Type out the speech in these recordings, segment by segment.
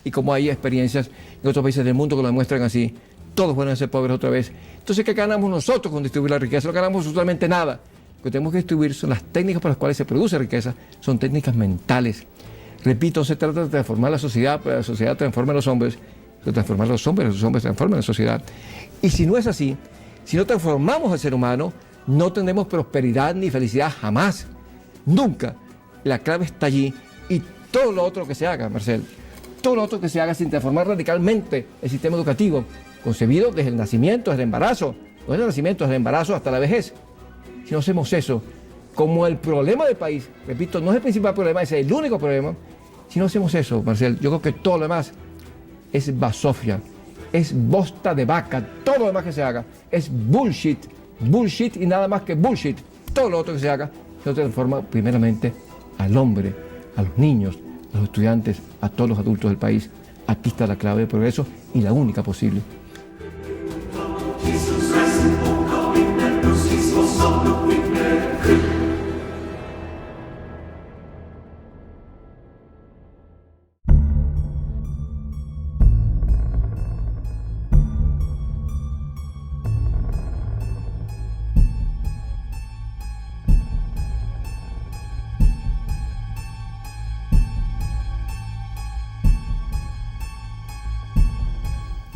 y como hay experiencias en otros países del mundo que lo demuestran así, todos van a ser pobres otra vez. Entonces, ¿qué ganamos nosotros con distribuir la riqueza? No ganamos absolutamente nada. Lo que tenemos que distribuir son las técnicas por las cuales se produce riqueza, son técnicas mentales. Repito, se trata de transformar la sociedad, pero la sociedad transforma a los hombres, de transformar a los hombres transforman la sociedad. Y si no es así, si no transformamos al ser humano, no tendremos prosperidad ni felicidad jamás, nunca. La clave está allí y todo lo otro que se haga, Marcel, todo lo otro que se haga sin transformar radicalmente el sistema educativo, concebido desde el nacimiento, desde el embarazo, no desde el nacimiento, desde el embarazo hasta la vejez. Si no hacemos eso, como el problema del país, repito, no es el principal problema, es el único problema, si no hacemos eso, Marcel, yo creo que todo lo demás es basofia, es bosta de vaca, todo lo demás que se haga es bullshit, bullshit y nada más que bullshit. Todo lo otro que se haga se transforma primeramente al hombre, a los niños, a los estudiantes, a todos los adultos del país. Aquí está la clave del progreso y la única posible.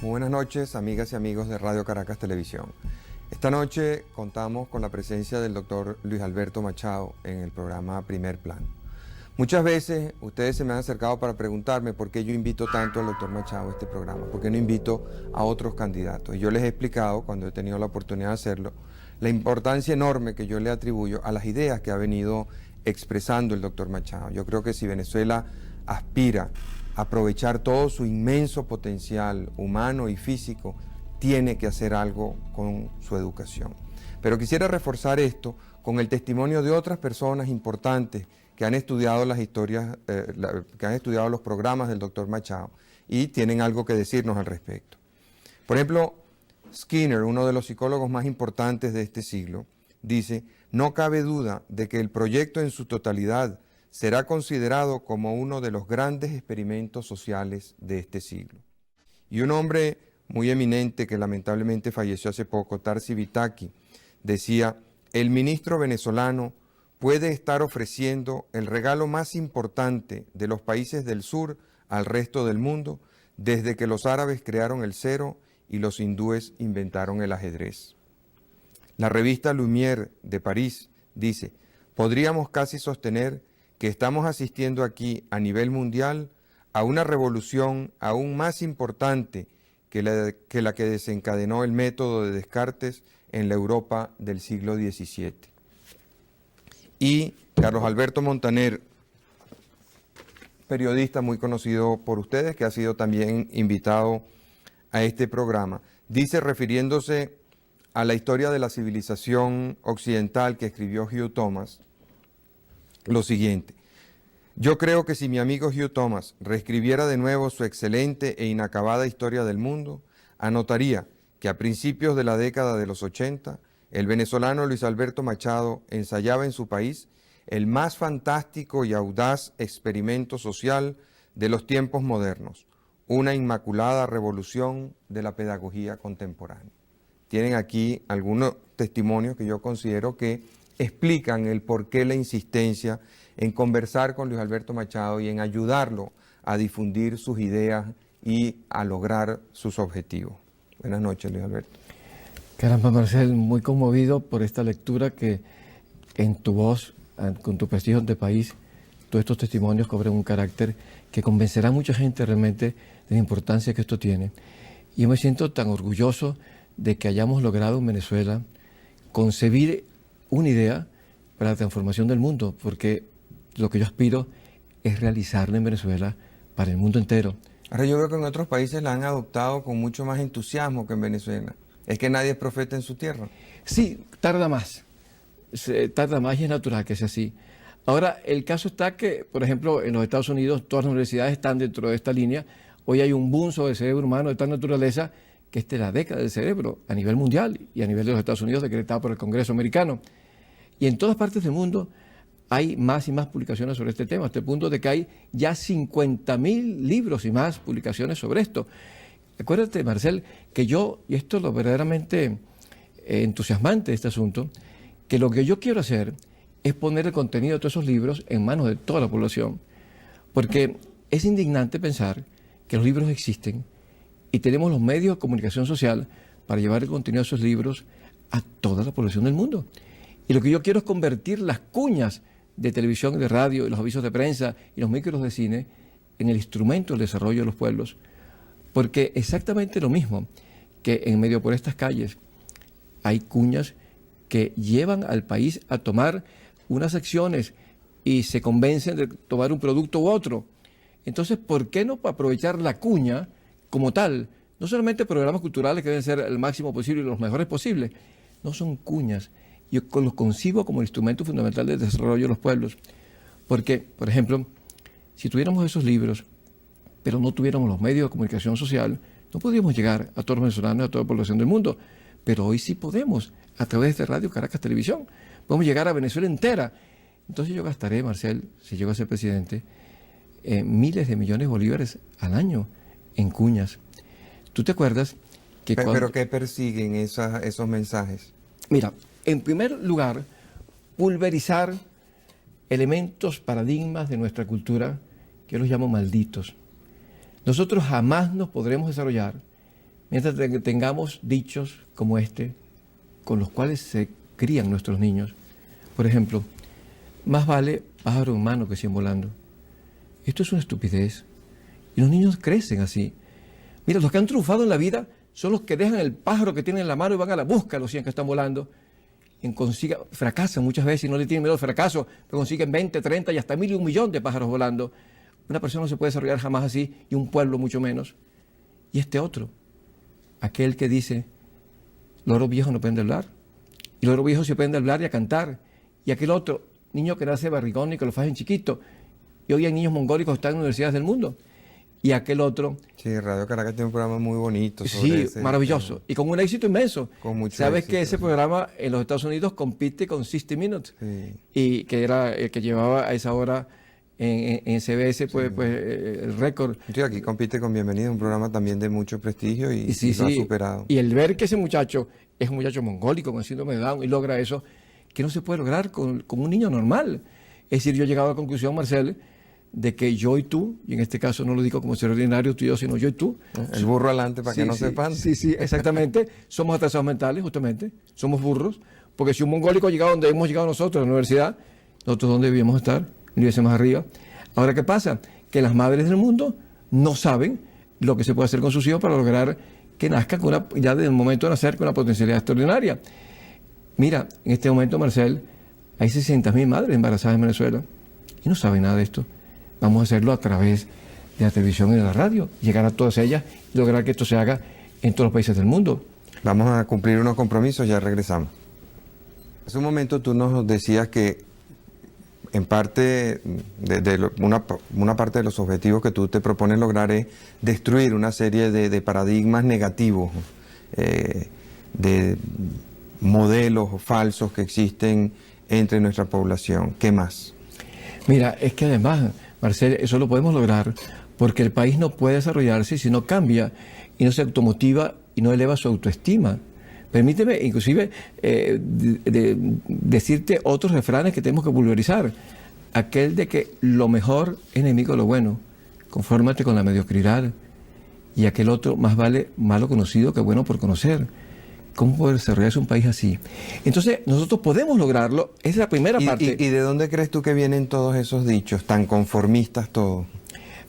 Buenas noches, amigas y amigos de Radio Caracas Televisión. Esta noche contamos con la presencia del doctor Luis Alberto Machado en el programa Primer Plano. Muchas veces ustedes se me han acercado para preguntarme por qué yo invito tanto al doctor Machado a este programa, por qué no invito a otros candidatos. Y yo les he explicado, cuando he tenido la oportunidad de hacerlo, la importancia enorme que yo le atribuyo a las ideas que ha venido expresando el doctor Machado. Yo creo que si Venezuela aspira a aprovechar todo su inmenso potencial humano y físico, tiene que hacer algo con su educación. Pero quisiera reforzar esto con el testimonio de otras personas importantes que han estudiado las historias, que han estudiado los programas del doctor Machado y tienen algo que decirnos al respecto. Por ejemplo, Skinner, uno de los psicólogos más importantes de este siglo, dice: no cabe duda de que el proyecto en su totalidad será considerado como uno de los grandes experimentos sociales de este siglo. Y un hombre muy eminente que lamentablemente falleció hace poco, Tarsi Vitaki, decía: el ministro venezolano puede estar ofreciendo el regalo más importante de los países del sur al resto del mundo desde que los árabes crearon el cero y los hindúes inventaron el ajedrez. La revista Lumière de París dice: podríamos casi sostener que estamos asistiendo aquí a nivel mundial a una revolución aún más importante que la que desencadenó el método de Descartes en la Europa del siglo XVII. Y Carlos Alberto Montaner, periodista muy conocido por ustedes, que ha sido también invitado a este programa, dice, refiriéndose a la historia de la civilización occidental que escribió Hugh Thomas, lo siguiente: yo creo que si mi amigo Hugh Thomas reescribiera de nuevo su excelente e inacabada historia del mundo, anotaría que a principios de la década de los 80, el venezolano Luis Alberto Machado ensayaba en su país el más fantástico y audaz experimento social de los tiempos modernos, una inmaculada revolución de la pedagogía contemporánea. Tienen aquí algunos testimonios que yo considero que explican el porqué la insistencia en conversar con Luis Alberto Machado y en ayudarlo a difundir sus ideas y a lograr sus objetivos. Buenas noches, Luis Alberto. Caramba, Marcel, muy conmovido por esta lectura que en tu voz, con tu prestigio ante país, todos estos testimonios cobran un carácter que convencerá a mucha gente realmente de la importancia que esto tiene. Y yo me siento tan orgulloso de que hayamos logrado en Venezuela concebir una idea para la transformación del mundo, porque lo que yo aspiro es realizarla en Venezuela para el mundo entero. Ahora yo veo que en otros países la han adoptado con mucho más entusiasmo que en Venezuela. ¿Es que nadie es profeta en su tierra? Sí, tarda más y es natural que sea así. Ahora, el caso está que, por ejemplo, en los Estados Unidos todas las universidades están dentro de esta línea. Hoy hay un boom sobre el cerebro humano de tal naturaleza que esta es la década del cerebro a nivel mundial y a nivel de los Estados Unidos decretada por el Congreso americano. Y en todas partes del mundo hay más y más publicaciones sobre este tema, hasta el punto de que hay ya 50.000 libros y más publicaciones sobre esto. Acuérdate, Marcel, que yo, y esto es lo verdaderamente entusiasmante de este asunto, que lo que yo quiero hacer es poner el contenido de todos esos libros en manos de toda la población. Porque es indignante pensar que los libros existen y tenemos los medios de comunicación social para llevar el contenido de esos libros a toda la población del mundo. Y lo que yo quiero es convertir las cuñas de televisión y de radio, y los avisos de prensa y los micros de cine en el instrumento del desarrollo de los pueblos. Porque exactamente lo mismo que en medio por estas calles hay cuñas que llevan al país a tomar unas acciones y se convencen de tomar un producto u otro. Entonces, ¿por qué no aprovechar la cuña como tal? No solamente programas culturales que deben ser el máximo posible y los mejores posibles, no son cuñas. Yo los concibo como el instrumento fundamental del desarrollo de los pueblos. Porque, por ejemplo, si tuviéramos esos libros, pero no tuviéramos los medios de comunicación social, no podríamos llegar a todos los venezolanos, a toda la población del mundo. Pero hoy sí podemos, a través de Radio Caracas Televisión. Podemos llegar a Venezuela entera. Entonces yo gastaré, Marcel, si llego a ser presidente, miles de millones de bolívares al año en cuñas. ¿Tú te acuerdas que ¿Pero qué persiguen esos mensajes? Mira, en primer lugar, pulverizar elementos, paradigmas de nuestra cultura que yo los llamo malditos. Nosotros jamás nos podremos desarrollar mientras tengamos dichos como este, con los cuales se crían nuestros niños. Por ejemplo, más vale pájaro en mano que 100 volando. Esto es una estupidez. Y los niños crecen así. Mira, los que han triunfado en la vida son los que dejan el pájaro que tienen en la mano y van a la busca de los 100 que están volando. Fracasan muchas veces y no le tienen miedo al fracaso, pero consiguen 20, 30 y hasta 1.000 y 1.000.000 de pájaros volando. Una persona no se puede desarrollar jamás así, y un pueblo mucho menos. Y este otro, aquel que dice, loro viejo no aprende a hablar, y loro viejo se aprende a hablar y a cantar. Y aquel otro, niño que nace barrigón y que lo hacen chiquito, y hoy hay niños mongólicos que están en universidades del mundo. Y aquel otro... Sí, Radio Caracas tiene un programa muy bonito. Sí, maravilloso. Y con un éxito inmenso. Con mucho Sabes éxito, que ese sí. programa en los Estados Unidos compite con 60 Minutes. Sí. Y que era el que llevaba a esa hora en CBS el récord. Sí, aquí compite con Bienvenido, un programa también de mucho prestigio y lo ha superado. Y el ver que ese muchacho es un muchacho mongólico con síndrome de Down y logra eso, que no se puede lograr con un niño normal. Es decir, yo he llegado a la conclusión, Marcel, de que yo y tú, y en este caso no lo digo como ser ordinario tú y yo, sino yo y tú. El burro adelante para que no sepan. Sí, exactamente. Somos atrasados mentales, justamente. Somos burros. Porque si un mongólico ha llegado donde hemos llegado nosotros, a la universidad, nosotros ¿dónde debíamos estar? Niveles más arriba. Ahora, ¿qué pasa? Que las madres del mundo no saben lo que se puede hacer con sus hijos para lograr que nazcan ya desde el momento de nacer con una potencialidad extraordinaria. Mira, en este momento, Marcel, hay 60.000 madres embarazadas en Venezuela y no saben nada de esto. Vamos a hacerlo a través de la televisión y de la radio, llegar a todas ellas y lograr que esto se haga en todos los países del mundo. Vamos a cumplir unos compromisos, ya regresamos. Hace un momento tú nos decías que en parte, una parte de los objetivos que tú te propones lograr es destruir una serie de paradigmas negativos, de modelos falsos que existen entre nuestra población. ¿Qué más? Mira, es que además, Marcel, eso lo podemos lograr porque el país no puede desarrollarse si no cambia y no se automotiva y no eleva su autoestima. Permíteme inclusive decirte otros refranes que tenemos que vulgarizar. Aquel de que lo mejor es enemigo de lo bueno, confórmate con la mediocridad. Y aquel otro, más vale malo conocido que bueno por conocer. ¿Cómo puede desarrollarse un país así? Entonces, nosotros podemos lograrlo, esa es la primera parte. ¿Y de dónde crees tú que vienen todos esos dichos, tan conformistas todos?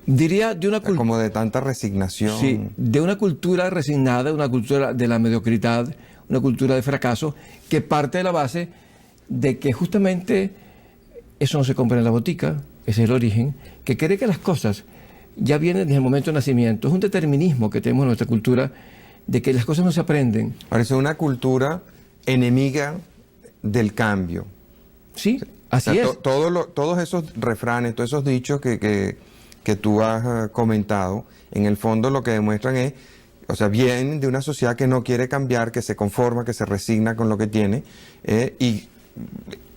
Diría de una cultura... Como de tanta resignación. Sí, de una cultura resignada, una cultura de la mediocridad, una cultura de fracaso, que parte de la base de que justamente eso no se compra en la botica, ese es el origen, que cree que las cosas ya vienen desde el momento de nacimiento. Es un determinismo que tenemos en nuestra cultura de que las cosas no se aprenden. Parece una cultura enemiga del cambio. Sí, así es. Todos esos refranes, todos esos dichos que tú has comentado, en el fondo lo que demuestran es, o sea, vienen de una sociedad que no quiere cambiar, que se conforma, que se resigna con lo que tiene, y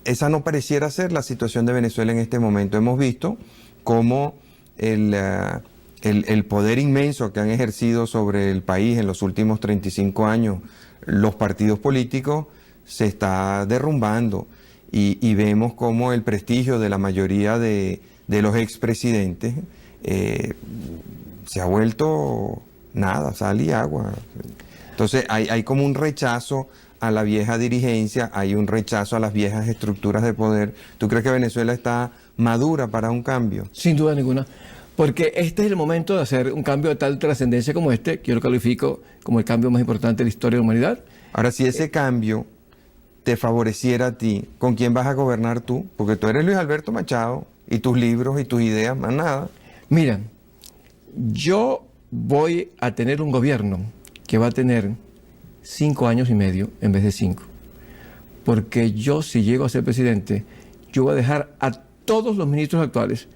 esa no pareciera ser la situación de Venezuela en este momento. Hemos visto cómo el poder inmenso que han ejercido sobre el país en los últimos 35 años los partidos políticos se está derrumbando y vemos cómo el prestigio de la mayoría de los expresidentes se ha vuelto nada, sal y agua. Entonces hay como un rechazo a la vieja dirigencia, hay un rechazo a las viejas estructuras de poder. ¿Tú crees que Venezuela está madura para un cambio? Sin duda ninguna, porque este es el momento de hacer un cambio de tal trascendencia como este, que yo lo califico como el cambio más importante de la historia de la humanidad. Ahora, si ese cambio te favoreciera a ti, ¿con quién vas a gobernar tú? Porque tú eres Luis Alberto Machado y tus libros y tus ideas, más nada. Mira, yo voy a tener un gobierno que va a tener 5 años y medio en vez de 5. Porque yo, si llego a ser presidente, yo voy a dejar a todos los ministros actuales,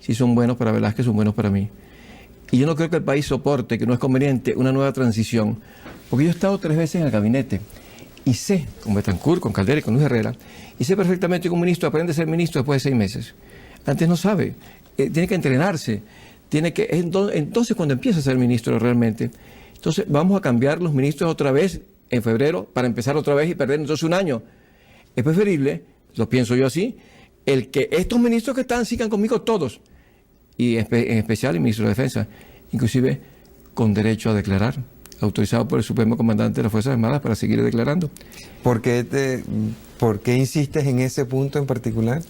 si son buenos para Velázquez, son buenos para mí. Y yo no creo que el país soporte, que no es conveniente, una nueva transición. Porque yo he estado 3 veces en el gabinete y sé, con Betancourt, con Caldera y con Luis Herrera, y sé perfectamente que un ministro aprende a ser ministro después de 6 meses. Antes no sabe, tiene que entrenarse, entonces cuando empieza a ser ministro realmente. Entonces vamos a cambiar los ministros otra vez en febrero para empezar otra vez y perder entonces un año. Es preferible, lo pienso yo así, el que estos ministros que están sigan conmigo todos, y en especial el ministro de Defensa, inclusive con derecho a declarar, autorizado por el Supremo Comandante de las Fuerzas Armadas para seguir declarando. ¿Por qué insistes en ese punto en particular?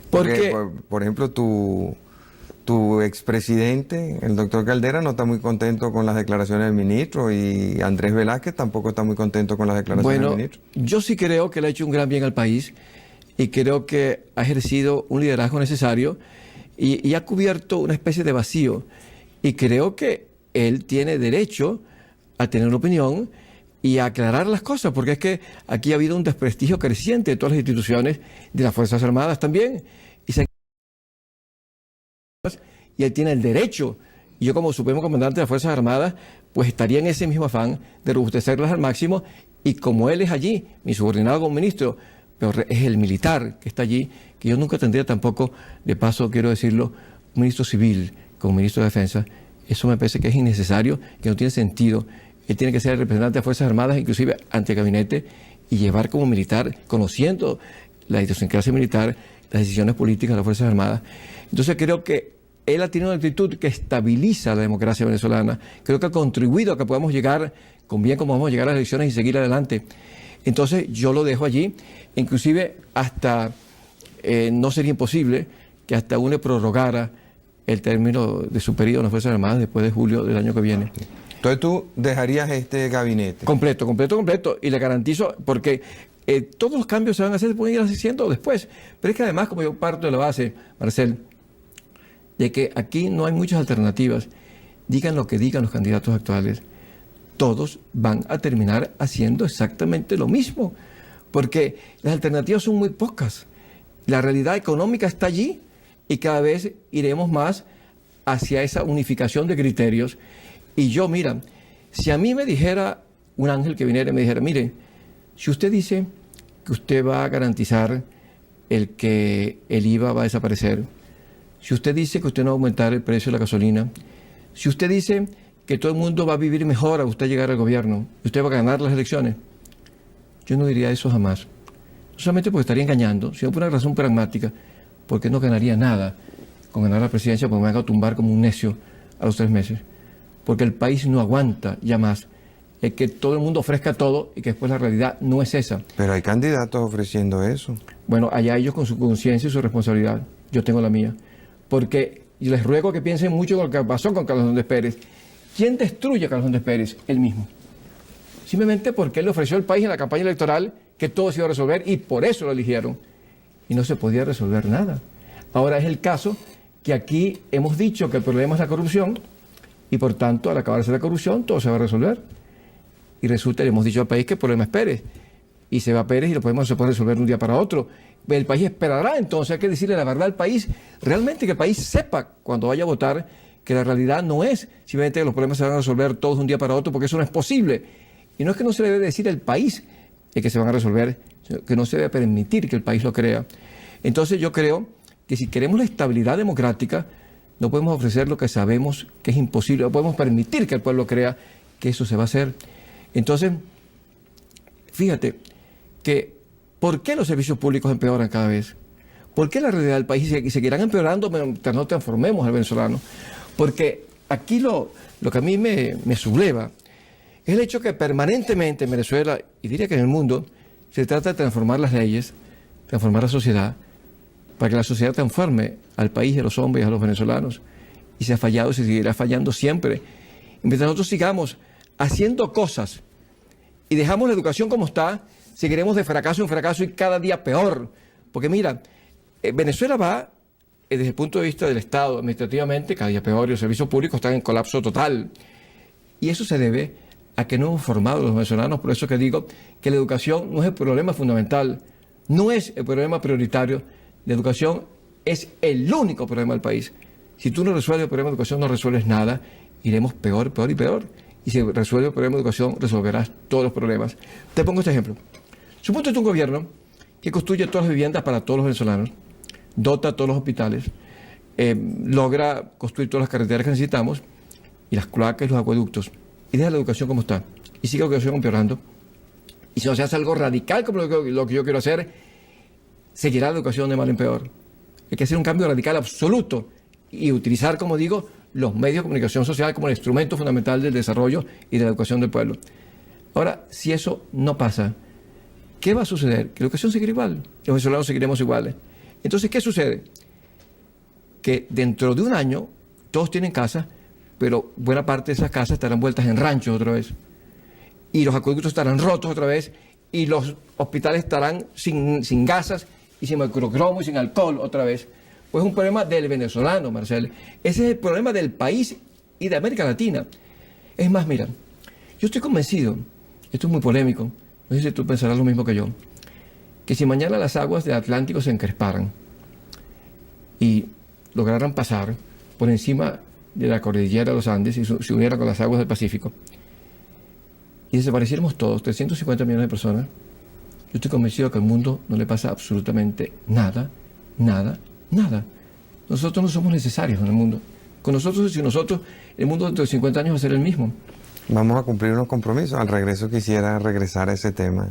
Porque, por ejemplo, tu expresidente, el doctor Caldera, no está muy contento con las declaraciones del ministro, y Andrés Velázquez tampoco está muy contento con las declaraciones del ministro. Yo sí creo que le ha hecho un gran bien al país y creo que ha ejercido un liderazgo necesario y ha cubierto una especie de vacío, y creo que él tiene derecho a tener una opinión y a aclarar las cosas, porque es que aquí ha habido un desprestigio creciente de todas las instituciones, de las Fuerzas Armadas también, y él tiene el derecho, y yo como Supremo Comandante de las Fuerzas Armadas, pues estaría en ese mismo afán de robustecerlas al máximo, y como él es allí, mi subordinado como ministro, pero es el militar que está allí, que yo nunca tendría tampoco, de paso quiero decirlo, un ministro civil como ministro de Defensa. Eso me parece que es innecesario, que no tiene sentido. Él tiene que ser el representante de las Fuerzas Armadas, inclusive ante el gabinete, y llevar como militar, conociendo la idiosincrasia militar, las decisiones políticas de las Fuerzas Armadas. Entonces creo que él ha tenido una actitud que estabiliza la democracia venezolana. Creo que ha contribuido a que podamos llegar, con bien como vamos a llegar a las elecciones y seguir adelante. Entonces yo lo dejo allí, inclusive hasta no sería imposible que hasta uno le prorrogara el término de su periodo en las Fuerzas Armadas después de julio del año que viene. Entonces tú dejarías este gabinete. Completo, y le garantizo, porque todos los cambios se van a hacer, se pueden ir haciendo después. Pero es que además, como yo parto de la base, Marcel, de que aquí no hay muchas alternativas, digan lo que digan los candidatos actuales, todos van a terminar haciendo exactamente lo mismo, porque las alternativas son muy pocas. La realidad económica está allí y cada vez iremos más hacia esa unificación de criterios. Y yo, mira, si a mí me dijera un ángel que viniera y me dijera, mire, si usted dice que usted va a garantizar que el IVA va a desaparecer, si usted dice que usted no va a aumentar el precio de la gasolina, si usted dice que todo el mundo va a vivir mejor a usted llegar al gobierno, usted va a ganar las elecciones, yo no diría eso jamás. No solamente porque estaría engañando, sino por una razón pragmática, porque no ganaría nada con ganar la presidencia, porque me van a tumbar como un necio a los 3 meses. Porque el país no aguanta ya más que todo el mundo ofrezca todo y que después la realidad no es esa. Pero hay candidatos ofreciendo eso. Bueno, allá ellos con su conciencia y su responsabilidad. Yo tengo la mía. Porque y les ruego que piensen mucho en lo que pasó con Carlos Andrés Pérez. ¿Quién destruye a Carlos Andrés Pérez? Él mismo. Simplemente porque él le ofreció al país en la campaña electoral que todo se iba a resolver y por eso lo eligieron. Y no se podía resolver nada. Ahora es el caso que aquí hemos dicho que el problema es la corrupción y por tanto al acabarse la corrupción todo se va a resolver. Y resulta, le hemos dicho al país que el problema es Pérez. Y se va Pérez y lo se puede resolver de un día para otro. El país esperará, entonces hay que decirle la verdad al país. Realmente que el país sepa cuando vaya a votar que la realidad no es simplemente que los problemas se van a resolver todos de un día para otro, porque eso no es posible. Y no es que no se le debe decir al país que se van a resolver que no se debe permitir que el país lo crea. Entonces yo creo que si queremos la estabilidad democrática, no podemos ofrecer lo que sabemos que es imposible, no podemos permitir que el pueblo crea que eso se va a hacer. Entonces, fíjate que ¿por qué los servicios públicos empeoran cada vez? ¿Por qué la realidad del país seguirán empeorando mientras no transformemos al venezolano? Porque aquí lo que a mí me subleva es el hecho que permanentemente en Venezuela, y diría que en el mundo, se trata de transformar las leyes, transformar la sociedad, para que la sociedad transforme al país, a los hombres, a los venezolanos. Y se ha fallado y se seguirá fallando siempre. Y mientras nosotros sigamos haciendo cosas y dejamos la educación como está, seguiremos de fracaso en fracaso y cada día peor. Porque mira, Venezuela va, desde el punto de vista del Estado, administrativamente, cada día peor, y los servicios públicos están en colapso total. Y eso se debe a que no hemos formado a los venezolanos. Por eso que digo que la educación no es el problema fundamental, no es el problema prioritario. La educación es el único problema del país. Si tú no resuelves el problema de educación, no resuelves nada. Iremos peor, peor y peor. Y si resuelves el problema de educación, resolverás todos los problemas. Te pongo este ejemplo. Suponte tú un gobierno que construye todas las viviendas para todos los venezolanos, dota todos los hospitales, logra construir todas las carreteras que necesitamos, y las cloacas y los acueductos, y deja la educación como está, y sigue la educación empeorando. Y si no se hace algo radical como lo que yo quiero hacer, seguirá la educación de mal en peor. Hay que hacer un cambio radical absoluto y utilizar, como digo, los medios de comunicación social como el instrumento fundamental del desarrollo y de la educación del pueblo. Ahora, si eso no pasa, ¿qué va a suceder? Que la educación seguirá igual, los venezolanos seguiremos iguales. Entonces, ¿qué sucede? Que dentro de un año todos tienen casa, pero buena parte de esas casas estarán vueltas en ranchos otra vez. Y los acueductos estarán rotos otra vez, y los hospitales estarán sin gasas, y sin mercurocromo, y sin alcohol otra vez. Pues es un problema del venezolano, Marcel. Ese es el problema del país y de América Latina. Es más, mira, yo estoy convencido, esto es muy polémico, no sé si tú pensarás lo mismo que yo, que si mañana las aguas del Atlántico se encresparan y lograran pasar por encima de la cordillera de los Andes y se unieran con las aguas del Pacífico y desapareciéramos todos, 350 millones de personas, yo estoy convencido que al mundo no le pasa absolutamente nada, nada, nada. Nosotros no somos necesarios en el mundo. Con nosotros y sin nosotros, el mundo dentro de 50 años va a ser el mismo. Vamos a cumplir unos compromisos. Al regreso quisiera regresar a ese tema.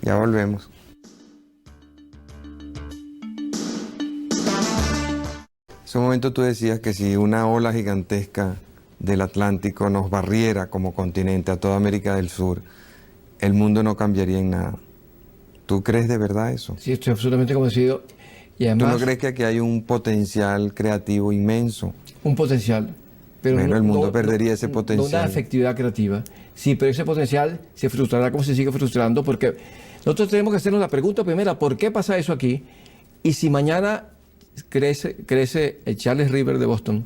Ya volvemos. En ese momento tú decías que si una ola gigantesca del Atlántico nos barriera como continente a toda América del Sur, el mundo no cambiaría en nada. ¿Tú crees de verdad eso? Sí, estoy absolutamente convencido. Y además, ¿Tú no crees que aquí hay un potencial creativo inmenso? un potencial. Pero bueno, el mundo no, perdería ese potencial. No una efectividad creativa. Sí, pero ese potencial se frustrará como se sigue frustrando, porque nosotros tenemos que hacernos la pregunta primera, ¿por qué pasa eso aquí? Y si mañana crece el Charles River de Boston,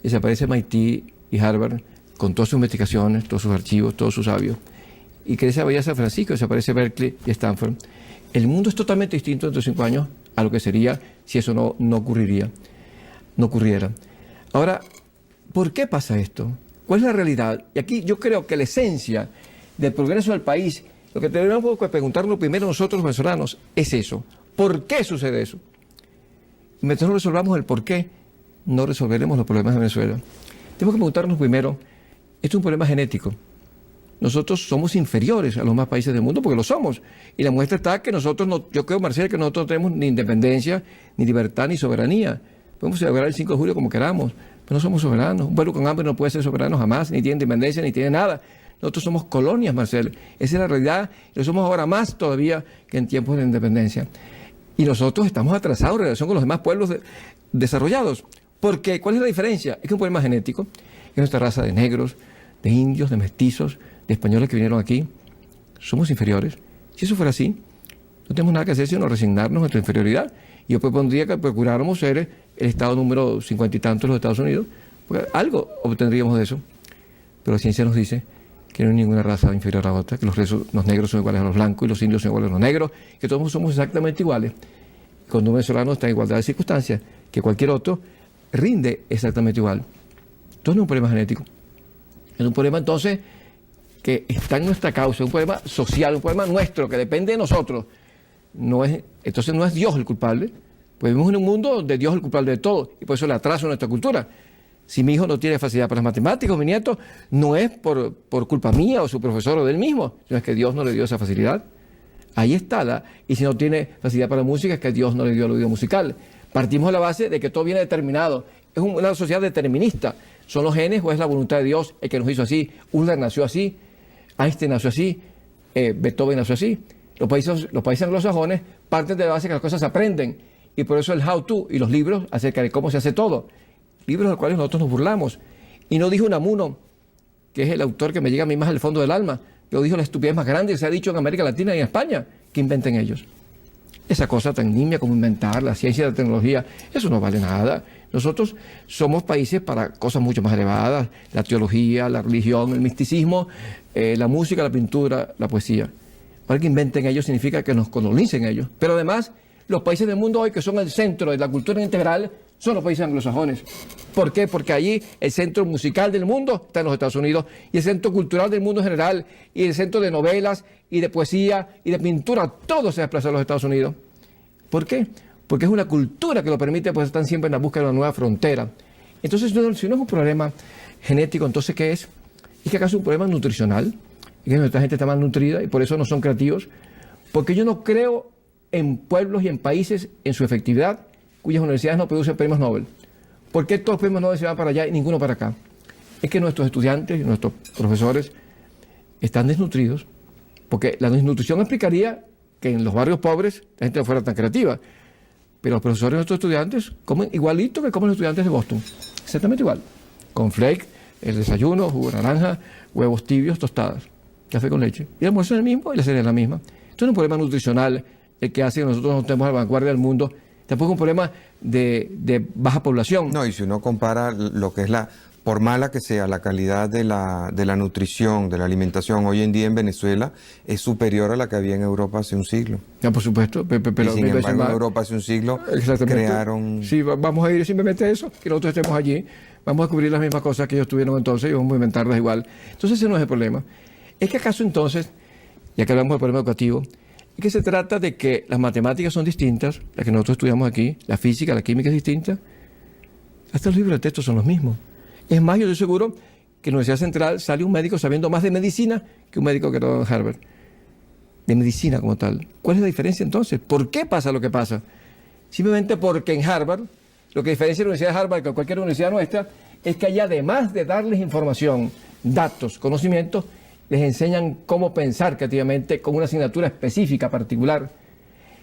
y se aparece MIT y Harvard, con todas sus investigaciones, todos sus archivos, todos sus sabios, y crece Bahía San Francisco, y se aparece Berkeley y Stanford, el mundo es totalmente distinto dentro de 5 años a lo que sería si eso no ocurriera. Ahora, ¿por qué pasa esto? ¿Cuál es la realidad? Y aquí yo creo que la esencia del progreso del país, lo que tenemos que preguntarnos primero nosotros los venezolanos, es eso. ¿Por qué sucede eso? Y mientras no resolvamos el por qué, no resolveremos los problemas de Venezuela. Tenemos que preguntarnos primero, esto es un problema genético. Nosotros somos inferiores a los demás países del mundo porque lo somos. Y la muestra está que nosotros, yo creo, Marcel, que nosotros no tenemos ni independencia, ni libertad, ni soberanía. Podemos celebrar el 5 de julio como queramos, pero no somos soberanos. Un pueblo con hambre no puede ser soberano jamás, ni tiene independencia, ni tiene nada. Nosotros somos colonias, Marcel. Esa es la realidad, y lo somos ahora más todavía que en tiempos de independencia. Y nosotros estamos atrasados en relación con los demás pueblos desarrollados. ¿Por qué? ¿Cuál es la diferencia? Es que es un problema genético. Es nuestra raza de negros, de indios, de mestizos, de españoles que vinieron aquí. Somos inferiores. Si eso fuera así, no tenemos nada que hacer sino resignarnos a nuestra inferioridad. Y yo propondría que procuráramos ser el estado número 50 y tantos de los Estados Unidos, porque algo obtendríamos de eso. Pero la ciencia nos dice que no hay ninguna raza inferior a otra, que los negros son iguales a los blancos y los indios son iguales a los negros, que todos somos exactamente iguales. Cuando un venezolano está en igualdad de circunstancias que cualquier otro, rinde exactamente igual. Entonces no es un problema genético. Es un problema entonces que está en nuestra causa, un problema social, un problema nuestro, que depende de nosotros, entonces no es Dios el culpable, pues vivimos en un mundo donde Dios es el culpable de todo, y por eso el atraso en nuestra cultura. Si mi hijo no tiene facilidad para las matemáticas, mi nieto, no es por culpa mía o su profesor o del mismo, sino es que Dios no le dio esa facilidad. Ahí está, y si no tiene facilidad para la música, es que Dios no le dio el oído musical. Partimos de la base de que todo viene determinado. Es una sociedad determinista. ¿Son los genes o es la voluntad de Dios el que nos hizo así? Ulrich nació así, Einstein nació así, Beethoven nació así. Los países anglosajones parten de la base que las cosas se aprenden. Y por eso el how to y los libros acerca de cómo se hace todo. Libros de los cuales nosotros nos burlamos. Y no dijo Unamuno, que es el autor que me llega a mí más al fondo del alma, pero dijo la estupidez más grande que se ha dicho en América Latina y en España, que inventen ellos. Esa cosa tan nimia como inventar la ciencia y la tecnología, eso no vale nada. Nosotros somos países para cosas mucho más elevadas, la teología, la religión, el misticismo, la música, la pintura, la poesía. Para que inventen ellos significa que nos colonicen ellos. Pero además, los países del mundo hoy que son el centro de la cultura integral son los países anglosajones. ¿Por qué? Porque allí el centro musical del mundo está en los Estados Unidos y el centro cultural del mundo en general y el centro de novelas y de poesía y de pintura, todo se desplaza a los Estados Unidos. ¿Por qué? Porque es una cultura que lo permite, pues están siempre en la búsqueda de una nueva frontera. Entonces, si no es un problema genético, entonces ¿qué es? ¿Es que acaso un problema nutricional? ¿Y que nuestra gente está mal nutrida y por eso no son creativos? Porque yo no creo en pueblos y en países en su efectividad cuyas universidades no producen premios Nobel. ¿Por qué todos los premios Nobel se van para allá y ninguno para acá? Es que nuestros estudiantes y nuestros profesores están desnutridos, porque la desnutrición explicaría que en los barrios pobres la gente no fuera tan creativa. Pero los profesores de nuestros estudiantes comen igualito que comen los estudiantes de Boston. Exactamente igual. Con flake, el desayuno, jugo de naranja, huevos tibios, tostadas, café con leche. Y el almuerzo es el mismo y la cena es la misma. Esto no es un problema nutricional el que hace que nosotros no estemos a la vanguardia del mundo. Tampoco es un problema de baja población. No, y si uno compara lo que es por mala que sea la calidad de la nutrición, de la alimentación, hoy en día en Venezuela es superior a la que había en Europa hace un siglo. Ya, por supuesto. Pero y sin embargo, en Europa hace un siglo crearon... Sí, vamos a ir simplemente a eso, que nosotros estemos allí, vamos a descubrir las mismas cosas que ellos tuvieron entonces y vamos a inventarlas igual. Entonces ese no es el problema. ¿Es que acaso entonces, ya que hablamos del problema educativo, es que se trata de que las matemáticas son distintas, las que nosotros estudiamos aquí, la física, la química es distinta? Hasta los libros de texto son los mismos. Es más, yo estoy seguro que en la Universidad Central sale un médico sabiendo más de medicina que un médico que graduó en Harvard. De medicina como tal. ¿Cuál es la diferencia entonces? ¿Por qué pasa lo que pasa? Simplemente porque en Harvard, lo que diferencia la Universidad de Harvard con cualquier universidad nuestra, es que allá además de darles información, datos, conocimientos, les enseñan cómo pensar creativamente con una asignatura específica, particular.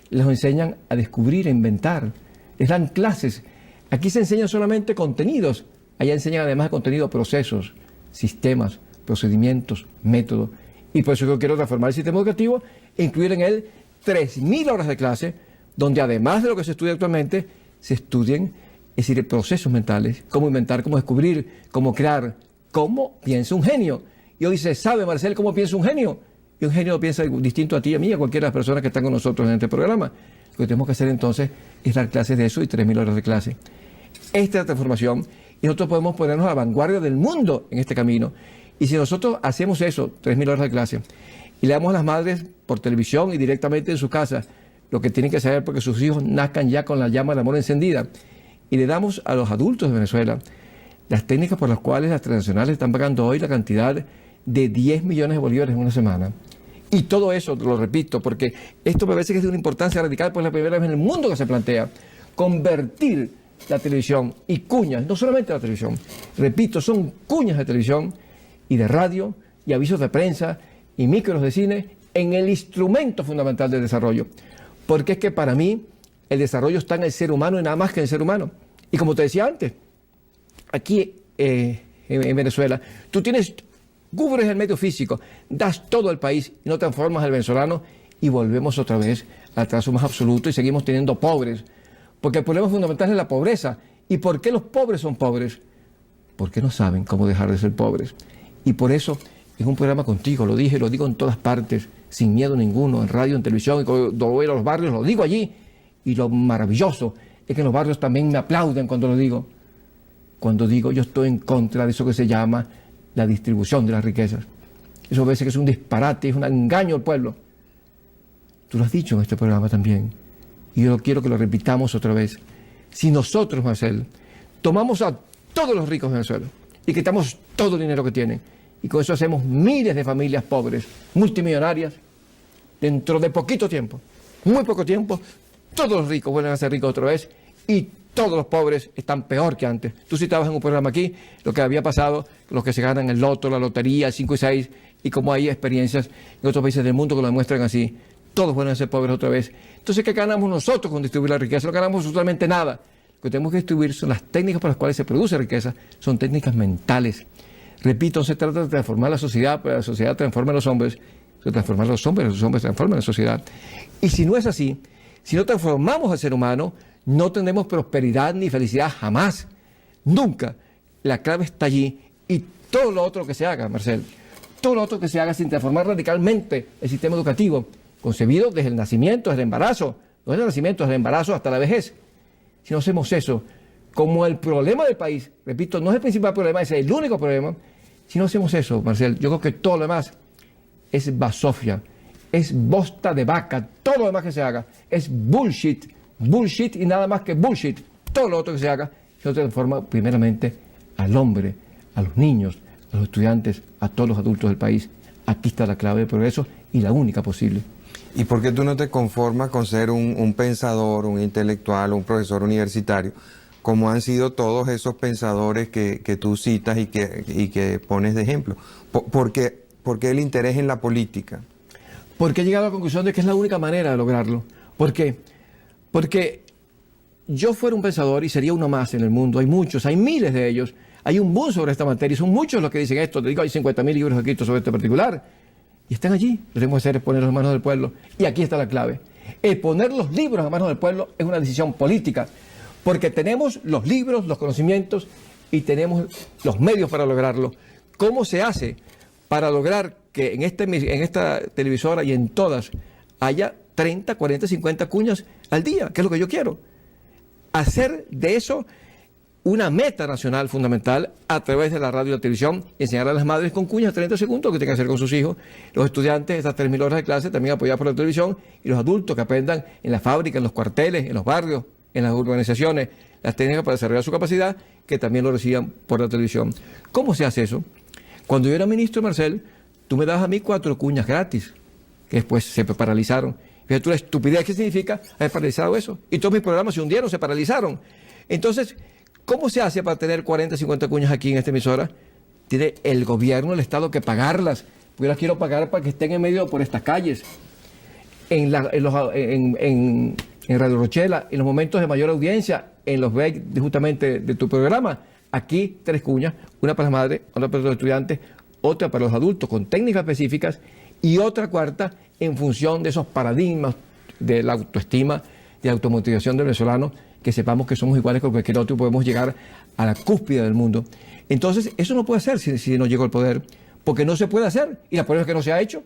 Les enseñan a descubrir, a inventar. Les dan clases. Aquí se enseñan solamente contenidos. Allá enseñan además de contenido procesos, sistemas, procedimientos, métodos. Y por eso yo quiero transformar el sistema educativo e incluir en él 3.000 horas de clase, donde además de lo que se estudia actualmente, se estudien, es decir, procesos mentales, cómo inventar, cómo descubrir, cómo crear, cómo piensa un genio. Y hoy se sabe, Marcel, cómo piensa un genio. Y un genio piensa distinto a ti y a mí, a cualquiera de las personas que están con nosotros en este programa. Lo que tenemos que hacer entonces es dar clases de eso y 3.000 horas de clase. Esta es la transformación y nosotros podemos ponernos a la vanguardia del mundo en este camino. Y si nosotros hacemos eso, 3.000 horas de clase, y le damos a las madres por televisión y directamente en sus casas lo que tienen que saber porque sus hijos nazcan ya con la llama del amor encendida, y le damos a los adultos de Venezuela las técnicas por las cuales las transnacionales están pagando hoy la cantidad de 10 millones de bolívares en una semana. Y todo eso, lo repito, porque esto me parece que es de una importancia radical, pues es la primera vez en el mundo que se plantea convertir la televisión y cuñas, no solamente la televisión, repito, son cuñas de televisión y de radio y avisos de prensa y micros de cine en el instrumento fundamental del desarrollo. Porque es que para mí el desarrollo está en el ser humano y nada más que en el ser humano. Y como te decía antes, aquí en Venezuela, tú cubres el medio físico, das todo al país y no transformas al venezolano y volvemos otra vez al trazo más absoluto y seguimos teniendo pobres. Porque el problema fundamental es la pobreza. ¿Y por qué los pobres son pobres? Porque no saben cómo dejar de ser pobres. Y por eso, en un programa contigo, lo dije, lo digo en todas partes, sin miedo ninguno, en radio, en televisión, y cuando voy a los barrios, lo digo allí. Y lo maravilloso es que en los barrios también me aplauden cuando lo digo. Cuando digo, yo estoy en contra de eso que se llama la distribución de las riquezas. Eso parece que es un disparate, es un engaño al pueblo. Tú lo has dicho en este programa también. Y yo quiero que lo repitamos otra vez. Si nosotros, Marcel, tomamos a todos los ricos de Venezuela y quitamos todo el dinero que tienen, y con eso hacemos miles de familias pobres, multimillonarias, dentro de poquito tiempo, muy poco tiempo, todos los ricos vuelven a ser ricos otra vez y todos los pobres están peor que antes. Tú citabas en un programa aquí lo que había pasado, los que se ganan el loto, la lotería, el 5 y 6, y como hay experiencias en otros países del mundo que lo demuestran así, todos vuelven a ser pobres otra vez. Entonces, ¿qué ganamos nosotros con distribuir la riqueza? No ganamos absolutamente nada. Lo que tenemos que distribuir son las técnicas por las cuales se produce riqueza, son técnicas mentales. Repito, no se trata de transformar la sociedad, pero la sociedad transforma a los hombres, se transforman los hombres transforman la sociedad. Y si no es así, si no transformamos al ser humano, no tendremos prosperidad ni felicidad jamás, nunca. La clave está allí y todo lo otro que se haga, Marcel, todo lo otro que se haga sin transformar radicalmente el sistema educativo, concebido desde el nacimiento, desde el embarazo, no desde el nacimiento, desde el embarazo hasta la vejez. Si no hacemos eso, como el problema del país, repito, no es el principal problema, es el único problema, si no hacemos eso, Marcel, yo creo que todo lo demás es basofia, es bosta de vaca, todo lo demás que se haga es bullshit y nada más que bullshit. Todo lo otro que se haga se transforma primeramente al hombre, a los niños, a los estudiantes, a todos los adultos del país. Aquí está la clave del progreso y la única posible. ¿Y por qué tú no te conformas con ser un pensador, un intelectual, un profesor universitario, como han sido todos esos pensadores que tú citas y que pones de ejemplo? ¿Por qué el interés en la política? Porque he llegado a la conclusión de que es la única manera de lograrlo. ¿Por qué? Porque yo fuera un pensador y sería uno más en el mundo. Hay muchos, hay miles de ellos. Hay un boom sobre esta materia y son muchos los que dicen esto. Te digo, hay 50.000 libros escritos sobre este particular. Y están allí. Lo que tenemos que hacer es ponerlos en manos del pueblo. Y aquí está la clave. El poner los libros en manos del pueblo es una decisión política. Porque tenemos los libros, los conocimientos y tenemos los medios para lograrlo. ¿Cómo se hace para lograr que en esta televisora y en todas haya 30, 40, 50 cuñas al día? Que es lo que yo quiero. Hacer de eso una meta nacional fundamental a través de la radio y la televisión, y enseñar a las madres con cuñas 30 segundos que tienen que hacer con sus hijos, los estudiantes estas 3.000 horas de clase también apoyadas por la televisión, y los adultos que aprendan en la fábrica, en los cuarteles, en los barrios, en las urbanizaciones, las técnicas para desarrollar su capacidad, que también lo reciban por la televisión. ¿Cómo se hace eso? Cuando yo era ministro, Marcel, tú me dabas a mí 4 cuñas gratis, que después se paralizaron. Fíjate tú la estupidez que significa haber paralizado eso. Y todos mis programas se hundieron, se paralizaron. Entonces, ¿cómo se hace para tener 40, 50 cuñas aquí en esta emisora? Tiene el gobierno, el Estado que pagarlas. Yo las quiero pagar para que estén en medio por estas calles. En Radio Rochela, en los momentos de mayor audiencia, en los breaks justamente de tu programa, aquí 3 cuñas, una para las madres, otra para los estudiantes, otra para los adultos con técnicas específicas y otra cuarta en función de esos paradigmas de la autoestima, de la automotivación del venezolano, que sepamos que somos iguales que cualquier otro y podemos llegar a la cúspide del mundo. Entonces, eso no puede hacer si no llegó al poder, porque no se puede hacer y la prueba es que no se ha hecho.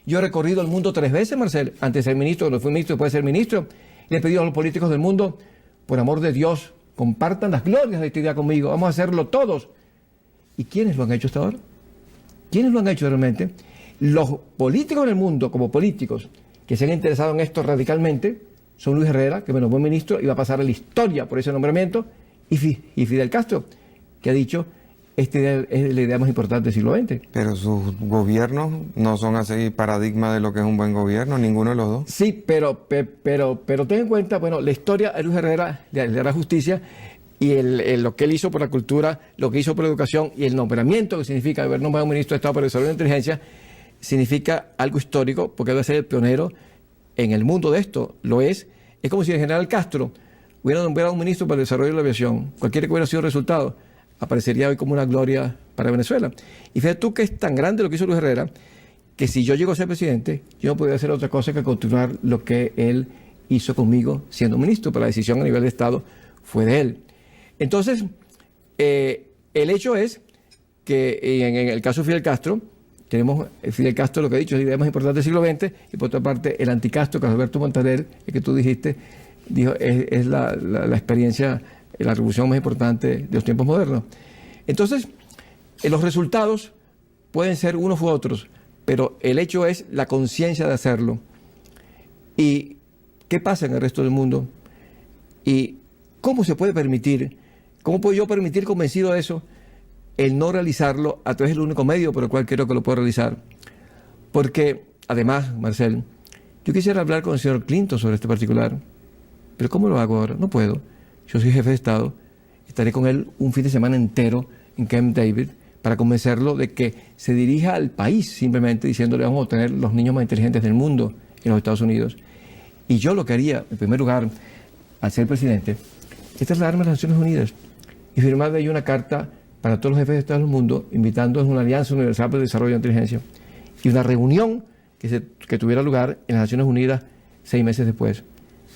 Yo he recorrido el mundo 3 veces, Marcel, antes de ser ministro, cuando fui ministro, después de ser ministro, y le he pedido a los políticos del mundo, por amor de Dios, compartan las glorias de esta idea conmigo, vamos a hacerlo todos. ¿Y quiénes lo han hecho hasta ahora? ¿Quiénes lo han hecho realmente? Los políticos del mundo, como políticos, que se han interesado en esto radicalmente, son Luis Herrera, que me nombró ministro y va a pasar a la historia por ese nombramiento, y Fidel Castro, que ha dicho, esta idea es la idea más importante del siglo XX. Pero sus gobiernos no son así paradigma de lo que es un buen gobierno, ninguno de los dos. Sí, pero ten en cuenta, bueno, la historia de Luis Herrera le hará justicia, y lo que él hizo por la cultura, lo que hizo por la educación y el nombramiento que significa haber nombrado un ministro de Estado para el desarrollo de la inteligencia, significa algo histórico porque debe ser el pionero en el mundo de esto. Lo es. Es como si el general Castro hubiera nombrado un ministro para el desarrollo de la aviación. Cualquiera que hubiera sido el resultado, aparecería hoy como una gloria para Venezuela. Y fíjate tú que es tan grande lo que hizo Luis Herrera, que si yo llego a ser presidente, yo no podría hacer otra cosa que continuar lo que él hizo conmigo siendo ministro, pero la decisión a nivel de Estado fue de él. Entonces, el hecho es que en el caso de Fidel Castro, tenemos Fidel Castro, lo que ha dicho, es la idea más importante del siglo XX, y por otra parte, el anticastro, que Alberto Montaner, el que tú dijiste, dijo, es la experiencia, la revolución más importante de los tiempos modernos. Entonces, los resultados pueden ser unos u otros, pero el hecho es la conciencia de hacerlo. ¿Y qué pasa en el resto del mundo? ¿Y cómo se puede permitir, cómo puedo yo permitir, convencido de eso, el no realizarlo a través del único medio por el cual creo que lo puedo realizar? Porque, además, Marcel, yo quisiera hablar con el señor Clinton sobre este particular, pero ¿cómo lo hago ahora? No puedo. Yo soy jefe de Estado, estaré con él un fin de semana entero en Camp David para convencerlo de que se dirija al país simplemente diciéndole vamos a tener los niños más inteligentes del mundo en los Estados Unidos. Y yo lo que haría, en primer lugar, al ser presidente, es trasladarme a las Naciones Unidas y firmar de ahí una carta para todos los jefes de Estado del mundo, invitándolos a una alianza universal para el desarrollo de la inteligencia y una reunión que tuviera lugar en las Naciones Unidas 6 meses después,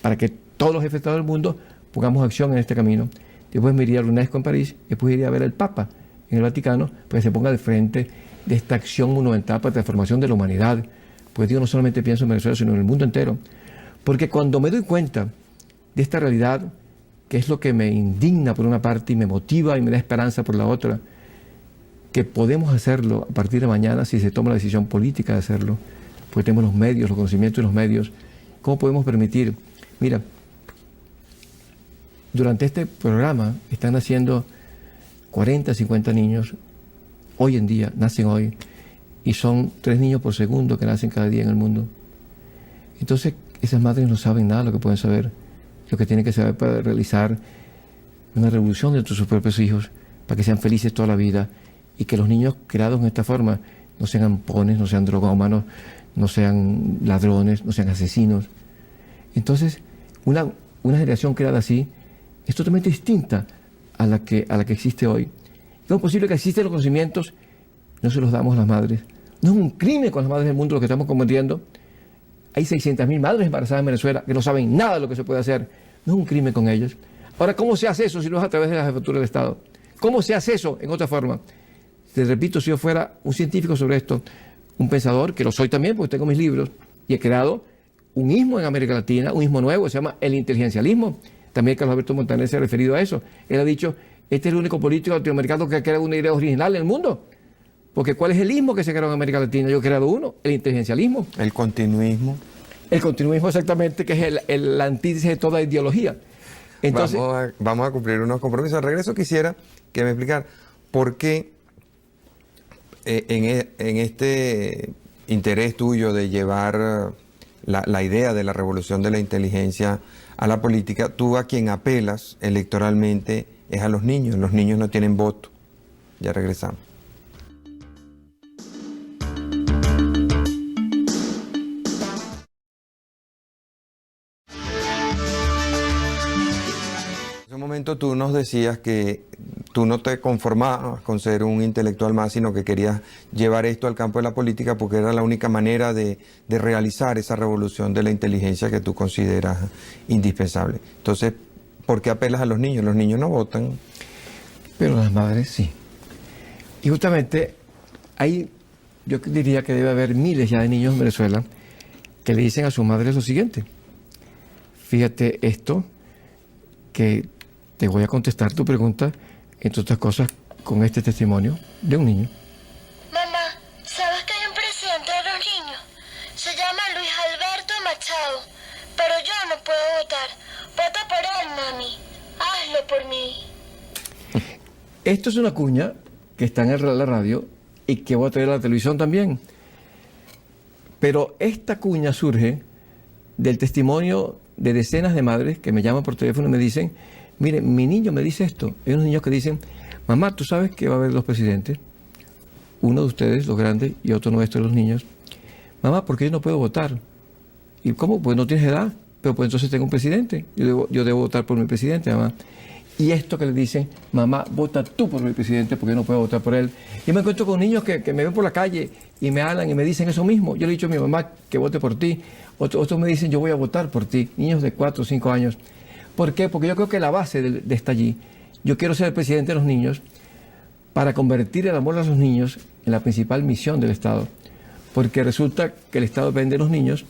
para que todos los jefes de Estado del mundo pongamos acción en este camino. Después me iría a la UNESCO en París, después iría a ver al Papa en el Vaticano, para que se ponga al frente de esta acción monumental para la transformación de la humanidad. Pues yo no solamente pienso en Venezuela, sino en el mundo entero. Porque cuando me doy cuenta de esta realidad, que es lo que me indigna por una parte y me motiva y me da esperanza por la otra, que podemos hacerlo a partir de mañana si se toma la decisión política de hacerlo, porque tenemos los medios, los conocimientos y los medios. ¿Cómo podemos permitir? Mira, durante este programa están naciendo 40, 50 niños, hoy en día, nacen hoy, y son 3 niños por segundo que nacen cada día en el mundo. Entonces, esas madres no saben nada de lo que pueden saber, lo que tienen que saber para realizar una revolución dentro de sus propios hijos, para que sean felices toda la vida, y que los niños creados en esta forma no sean ampones, no sean drogómanos, no sean ladrones, no sean asesinos. Entonces, una generación creada así es totalmente distinta a la que existe hoy. ¿Cómo es posible que existen los conocimientos? No se los damos a las madres. No es un crimen con las madres del mundo lo que estamos combatiendo. Hay 600.000 madres embarazadas en Venezuela que no saben nada de lo que se puede hacer. No es un crimen con ellos. Ahora, ¿cómo se hace eso si no es a través de la jefatura del Estado? ¿Cómo se hace eso en otra forma? Te repito, si yo fuera un científico sobre esto, un pensador, que lo soy también porque tengo mis libros, y he creado un ismo en América Latina, un ismo nuevo, se llama el inteligencialismo. También Carlos Alberto Montaner se ha referido a eso. Él ha dicho, este es el único político latinoamericano que ha creado una idea original en el mundo. Porque ¿cuál es el ismo que se creó en América Latina? Yo he creado uno, el inteligencialismo. El continuismo. El continuismo exactamente, que es el antítesis de toda ideología. Entonces, vamos a cumplir unos compromisos. Al regreso quisiera que me explicara por qué en este interés tuyo de llevar la idea de la revolución de la inteligencia a la política, tú a quien apelas electoralmente es a los niños. Los niños no tienen voto. Ya regresamos. En ese momento tú nos decías que tú no te conformabas con ser un intelectual más, sino que querías llevar esto al campo de la política porque era la única manera de realizar esa revolución de la inteligencia que tú consideras indispensable. Entonces, ¿por qué apelas a los niños? Los niños no votan. Pero las madres sí. Y justamente yo diría que debe haber miles ya de niños en Venezuela que le dicen a sus madres lo siguiente: fíjate esto, que te voy a contestar tu pregunta, entre otras cosas, con este testimonio de un niño. Mamá, ¿sabes que hay un presidente de los niños? Se llama Luis Alberto Machado, pero yo no puedo votar. Vota por él, mami. Hazlo por mí. Esto es una cuña que está en la radio y que voy a traer a la televisión también. Pero esta cuña surge del testimonio de decenas de madres que me llaman por teléfono y me dicen, mire, mi niño me dice esto. Hay unos niños que dicen, mamá, ¿tú sabes que va a haber 2 presidentes? Uno de ustedes, los grandes, y otro nuestro, los niños. Mamá, ¿por qué yo no puedo votar? ¿Y cómo? Pues no tienes edad. Pero pues entonces tengo un presidente. Yo debo votar por mi presidente, mamá. Y esto que le dicen, mamá, vota tú por mi presidente porque yo no puedo votar por él. Y me encuentro con niños que me ven por la calle y me hablan y me dicen eso mismo. Yo le he dicho a mi mamá que vote por ti. Otros me dicen, yo voy a votar por ti. Niños de 4 o 5 años. ¿Por qué? Porque yo creo que la base de está allí. Yo quiero ser el presidente de los niños para convertir el amor a los niños en la principal misión del Estado. Porque resulta que el Estado depende de los niños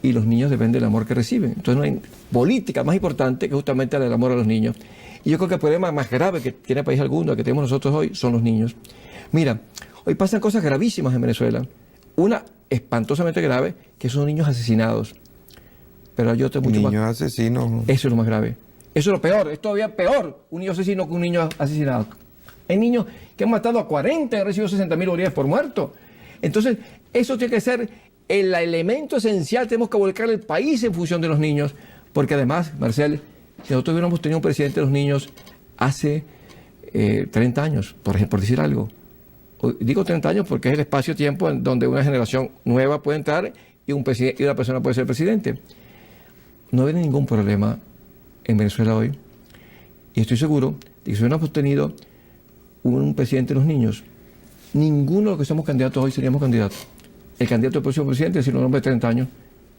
y los niños dependen del amor que reciben. Entonces no hay política más importante que justamente el amor a los niños. Y yo creo que el problema más grave que tiene país alguno, que tenemos nosotros hoy, son los niños. Mira, hoy pasan cosas gravísimas en Venezuela. Una espantosamente grave, que son niños asesinados. Pero hay otra mucho más. Niños asesinos. Eso es lo más grave. Eso es lo peor. Es todavía peor un niño asesino que un niño asesinado. Hay niños que han matado a 40 y han recibido 60.000 bolívares por muerto. Entonces, eso tiene que ser el elemento esencial. Tenemos que volcar el país en función de los niños. Porque además, Marcel, si nosotros hubiéramos tenido un presidente de los niños hace 30 años, por decir algo. Digo 30 años porque es el espacio-tiempo en donde una generación nueva puede entrar y una persona puede ser presidente. No habría ningún problema en Venezuela hoy. Y estoy seguro de que si hubiéramos tenido un presidente de los niños, ninguno de los que somos candidatos hoy seríamos candidatos. El candidato del próximo presidente, si no un hombre de 30 años,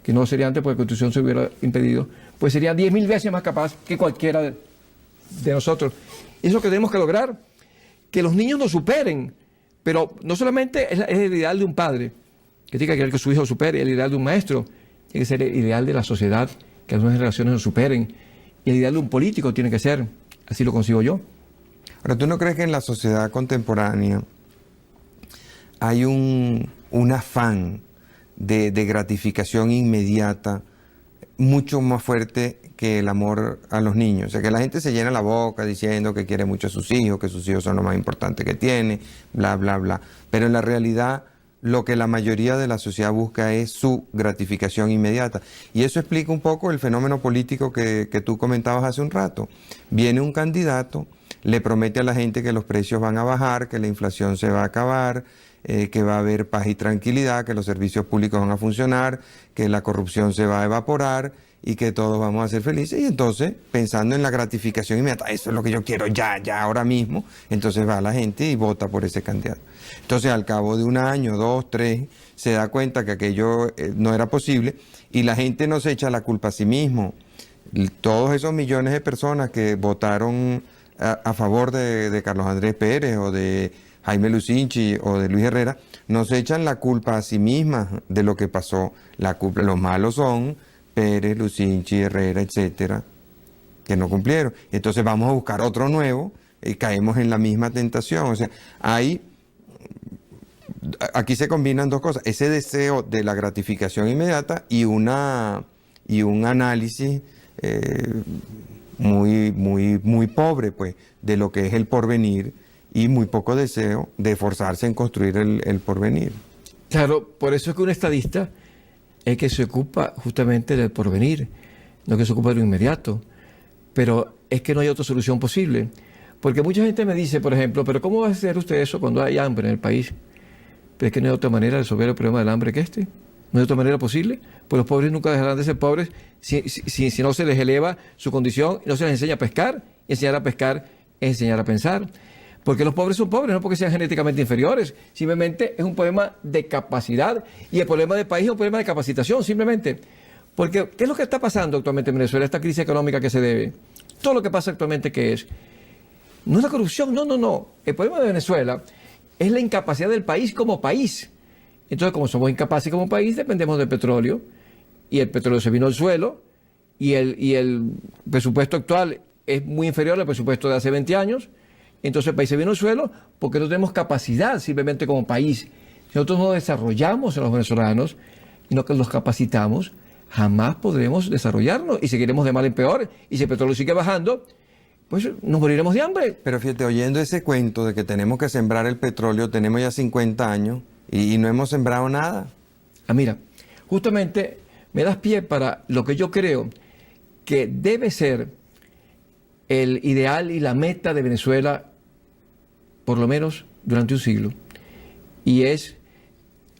que no sería antes porque la Constitución se hubiera impedido, pues sería 10.000 veces más capaz que cualquiera de nosotros. Eso es lo que tenemos que lograr, que los niños nos superen, pero no solamente es el ideal de un padre, que tiene que querer que su hijo supere, el ideal de un maestro, tiene que ser el ideal de la sociedad, que las nuevas generaciones nos superen, y el ideal de un político tiene que ser, así lo consigo yo. Ahora, ¿tú no crees que en la sociedad contemporánea hay un afán de gratificación inmediata mucho más fuerte que el amor a los niños? O sea, que la gente se llena la boca diciendo que quiere mucho a sus hijos, que sus hijos son lo más importante que tiene, bla, bla, bla. Pero en la realidad, lo que la mayoría de la sociedad busca es su gratificación inmediata. Y eso explica un poco el fenómeno político que tú comentabas hace un rato. Viene un candidato, le promete a la gente que los precios van a bajar, que la inflación se va a acabar, que va a haber paz y tranquilidad, que los servicios públicos van a funcionar, que la corrupción se va a evaporar y que todos vamos a ser felices. Y entonces, pensando en la gratificación inmediata, eso es lo que yo quiero ya, ahora mismo, entonces va la gente y vota por ese candidato. Entonces, al cabo de un año, 2, 3, se da cuenta que aquello no era posible y la gente no se echa la culpa a sí mismo. Todos esos millones de personas que votaron a favor de Carlos Andrés Pérez o de Jaime Lucinchi o de Luis Herrera, no se echan la culpa a sí mismas de lo que pasó. Los malos son Pérez, Lucinchi, Herrera, etcétera, que no cumplieron. Entonces vamos a buscar otro nuevo y caemos en la misma tentación. O sea, aquí se combinan dos cosas: ese deseo de la gratificación inmediata y un análisis muy pobre, pues, de lo que es el porvenir, y muy poco deseo de esforzarse en construir el porvenir. Claro, por eso es que un estadista es que se ocupa justamente del porvenir, no que se ocupa de lo inmediato. Pero es que no hay otra solución posible. Porque mucha gente me dice, por ejemplo, ¿pero cómo va a hacer usted eso cuando hay hambre en el país? Pero es que no hay otra manera de resolver el problema del hambre que este. No hay otra manera posible. Pues los pobres nunca dejarán de ser pobres si no se les eleva su condición, no se les enseña a pescar. Y enseñar a pescar es enseñar a pensar. Porque los pobres son pobres, no porque sean genéticamente inferiores. Simplemente es un problema de capacidad. Y el problema del país es un problema de capacitación, simplemente. Porque, ¿qué es lo que está pasando actualmente en Venezuela? Esta crisis económica que se debe. Todo lo que pasa actualmente, ¿qué es? No es la corrupción, no. El problema de Venezuela es la incapacidad del país como país. Entonces, como somos incapaces como país, dependemos del petróleo. Y el petróleo se vino al suelo. Y el presupuesto actual es muy inferior al presupuesto de hace 20 años. Entonces el país se vino al suelo porque no tenemos capacidad simplemente como país. Si nosotros no desarrollamos a los venezolanos, no que los capacitamos, jamás podremos desarrollarnos y seguiremos de mal en peor. Y si el petróleo sigue bajando, pues nos moriremos de hambre. Pero fíjate, oyendo ese cuento de que tenemos que sembrar el petróleo, tenemos ya 50 años y no hemos sembrado nada. Mira, justamente me das pie para lo que yo creo que debe ser el ideal y la meta de Venezuela, por lo menos durante un siglo. Y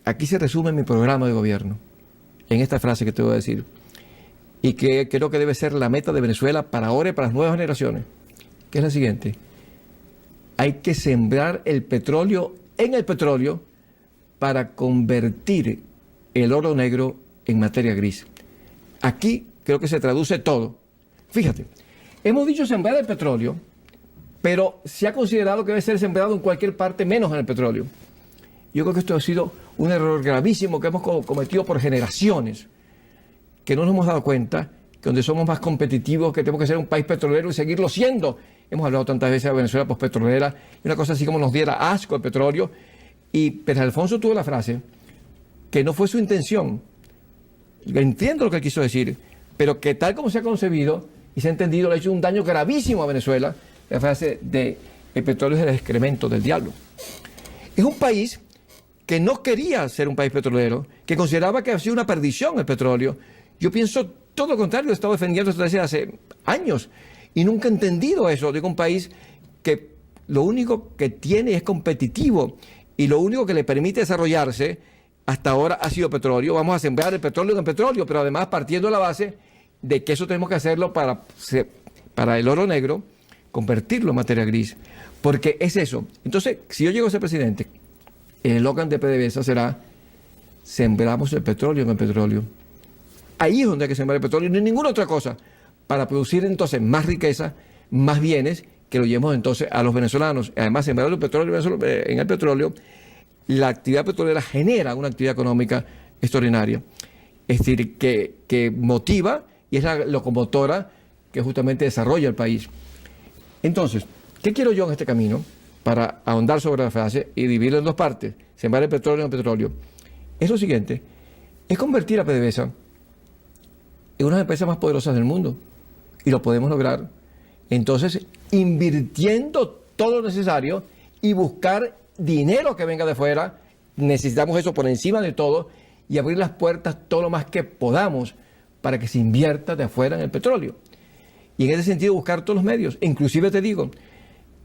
aquí se resume mi programa de gobierno, en esta frase que te voy a decir, y que creo que debe ser la meta de Venezuela para ahora y para las nuevas generaciones, que es la siguiente: hay que sembrar el petróleo en el petróleo para convertir el oro negro en materia gris. Aquí creo que se traduce todo. Fíjate, hemos dicho sembrar el petróleo, pero se ha considerado que debe ser sembrado en cualquier parte menos en el petróleo. Yo creo que esto ha sido un error gravísimo que hemos cometido por generaciones, que no nos hemos dado cuenta que donde somos más competitivos, que tenemos que ser un país petrolero y seguirlo siendo. Hemos hablado tantas veces de Venezuela postpetrolera, y una cosa así como nos diera asco el petróleo. Y Pérez Alfonso tuvo la frase: que no fue su intención. Entiendo lo que él quiso decir, pero que tal como se ha concebido y se ha entendido, le ha hecho un daño gravísimo a Venezuela, la frase de el petróleo es el excremento del diablo. Es un país que no quería ser un país petrolero, que consideraba que ha sido una perdición el petróleo. Yo pienso todo lo contrario, he estado defendiendo esto desde hace años y nunca he entendido eso. Digo, un país que lo único que tiene es competitivo y lo único que le permite desarrollarse hasta ahora ha sido petróleo. Vamos a sembrar el petróleo en el petróleo, pero además partiendo de la base de que eso tenemos que hacerlo para el oro negro, convertirlo en materia gris, porque es eso. Entonces, si yo llego a ser presidente, el eslogan de PDVSA será: sembramos el petróleo en el petróleo. Ahí es donde hay que sembrar el petróleo, ni ninguna otra cosa, para producir entonces más riqueza, más bienes, que lo llevemos entonces a los venezolanos. Además, sembrar el petróleo en el petróleo, la actividad petrolera genera una actividad económica extraordinaria. Es decir, que motiva y es la locomotora que justamente desarrolla el país. Entonces, ¿qué quiero yo en este camino? Para ahondar sobre la frase y dividirlo en dos partes, sembrar el petróleo en el petróleo, es lo siguiente: es convertir a PDVSA en una de las empresas más poderosas del mundo. Y lo podemos lograr, entonces, invirtiendo todo lo necesario y buscar dinero que venga de fuera. Necesitamos eso por encima de todo y abrir las puertas todo lo más que podamos para que se invierta de afuera en el petróleo. Y en ese sentido buscar todos los medios. Inclusive te digo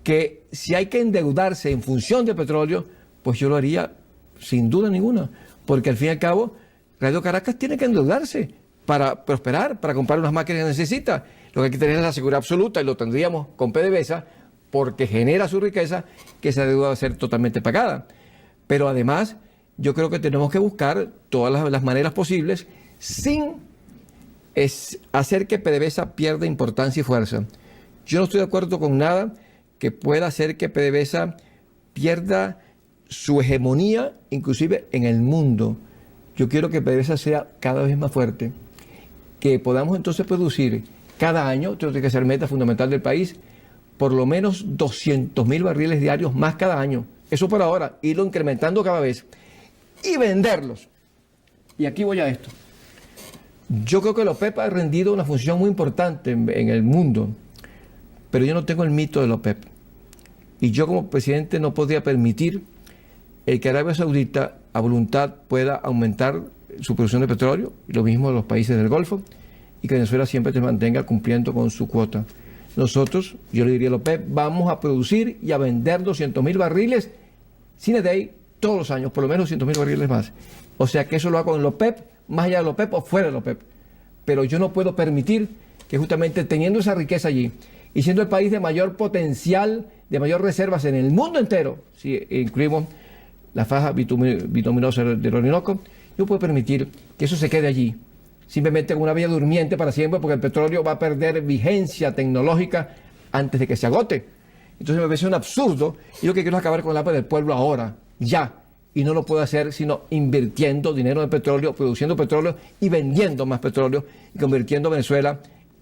que si hay que endeudarse en función del petróleo, pues yo lo haría sin duda ninguna. Porque al fin y al cabo, Radio Caracas tiene que endeudarse para prosperar, para comprar unas máquinas que necesita. Lo que hay que tener es la seguridad absoluta, y lo tendríamos con PDVSA, porque genera su riqueza, que esa deuda va a ser totalmente pagada. Pero además, yo creo que tenemos que buscar todas las maneras posibles sin hacer que PDVSA pierda importancia y fuerza. Yo no estoy de acuerdo con nada que pueda hacer que PDVSA pierda su hegemonía, inclusive en el mundo. Yo quiero que PDVSA sea cada vez más fuerte, que podamos entonces producir cada año, esto tiene que ser meta fundamental del país, por lo menos 200.000 barriles diarios más cada año. Eso por ahora, irlo incrementando cada vez y venderlos. Y aquí voy a esto. Yo creo que la OPEP ha rendido una función muy importante en el mundo, pero yo no tengo el mito de la OPEP. Y yo como presidente no podría permitir que Arabia Saudita a voluntad pueda aumentar su producción de petróleo, y lo mismo de los países del Golfo, y que Venezuela siempre se mantenga cumpliendo con su cuota. Nosotros, yo le diría a la OPEP, vamos a producir y a vender 200.000 barriles sin day todos los años, por lo menos 200.000 barriles más. O sea que eso lo hago en la OPEP, más allá de la OPEP o fuera de la OPEP. Pero yo no puedo permitir que justamente teniendo esa riqueza allí y siendo el país de mayor potencial, de mayor reservas en el mundo entero, si incluimos la faja bituminosa del Orinoco, no puedo permitir que eso se quede allí, simplemente en una vía durmiente para siempre, porque el petróleo va a perder vigencia tecnológica antes de que se agote. Entonces me parece un absurdo, y lo que quiero es acabar con el hambre del pueblo ahora, ya, y no lo puedo hacer sino invirtiendo dinero en el petróleo, produciendo petróleo y vendiendo más petróleo, y convirtiendo a Venezuela,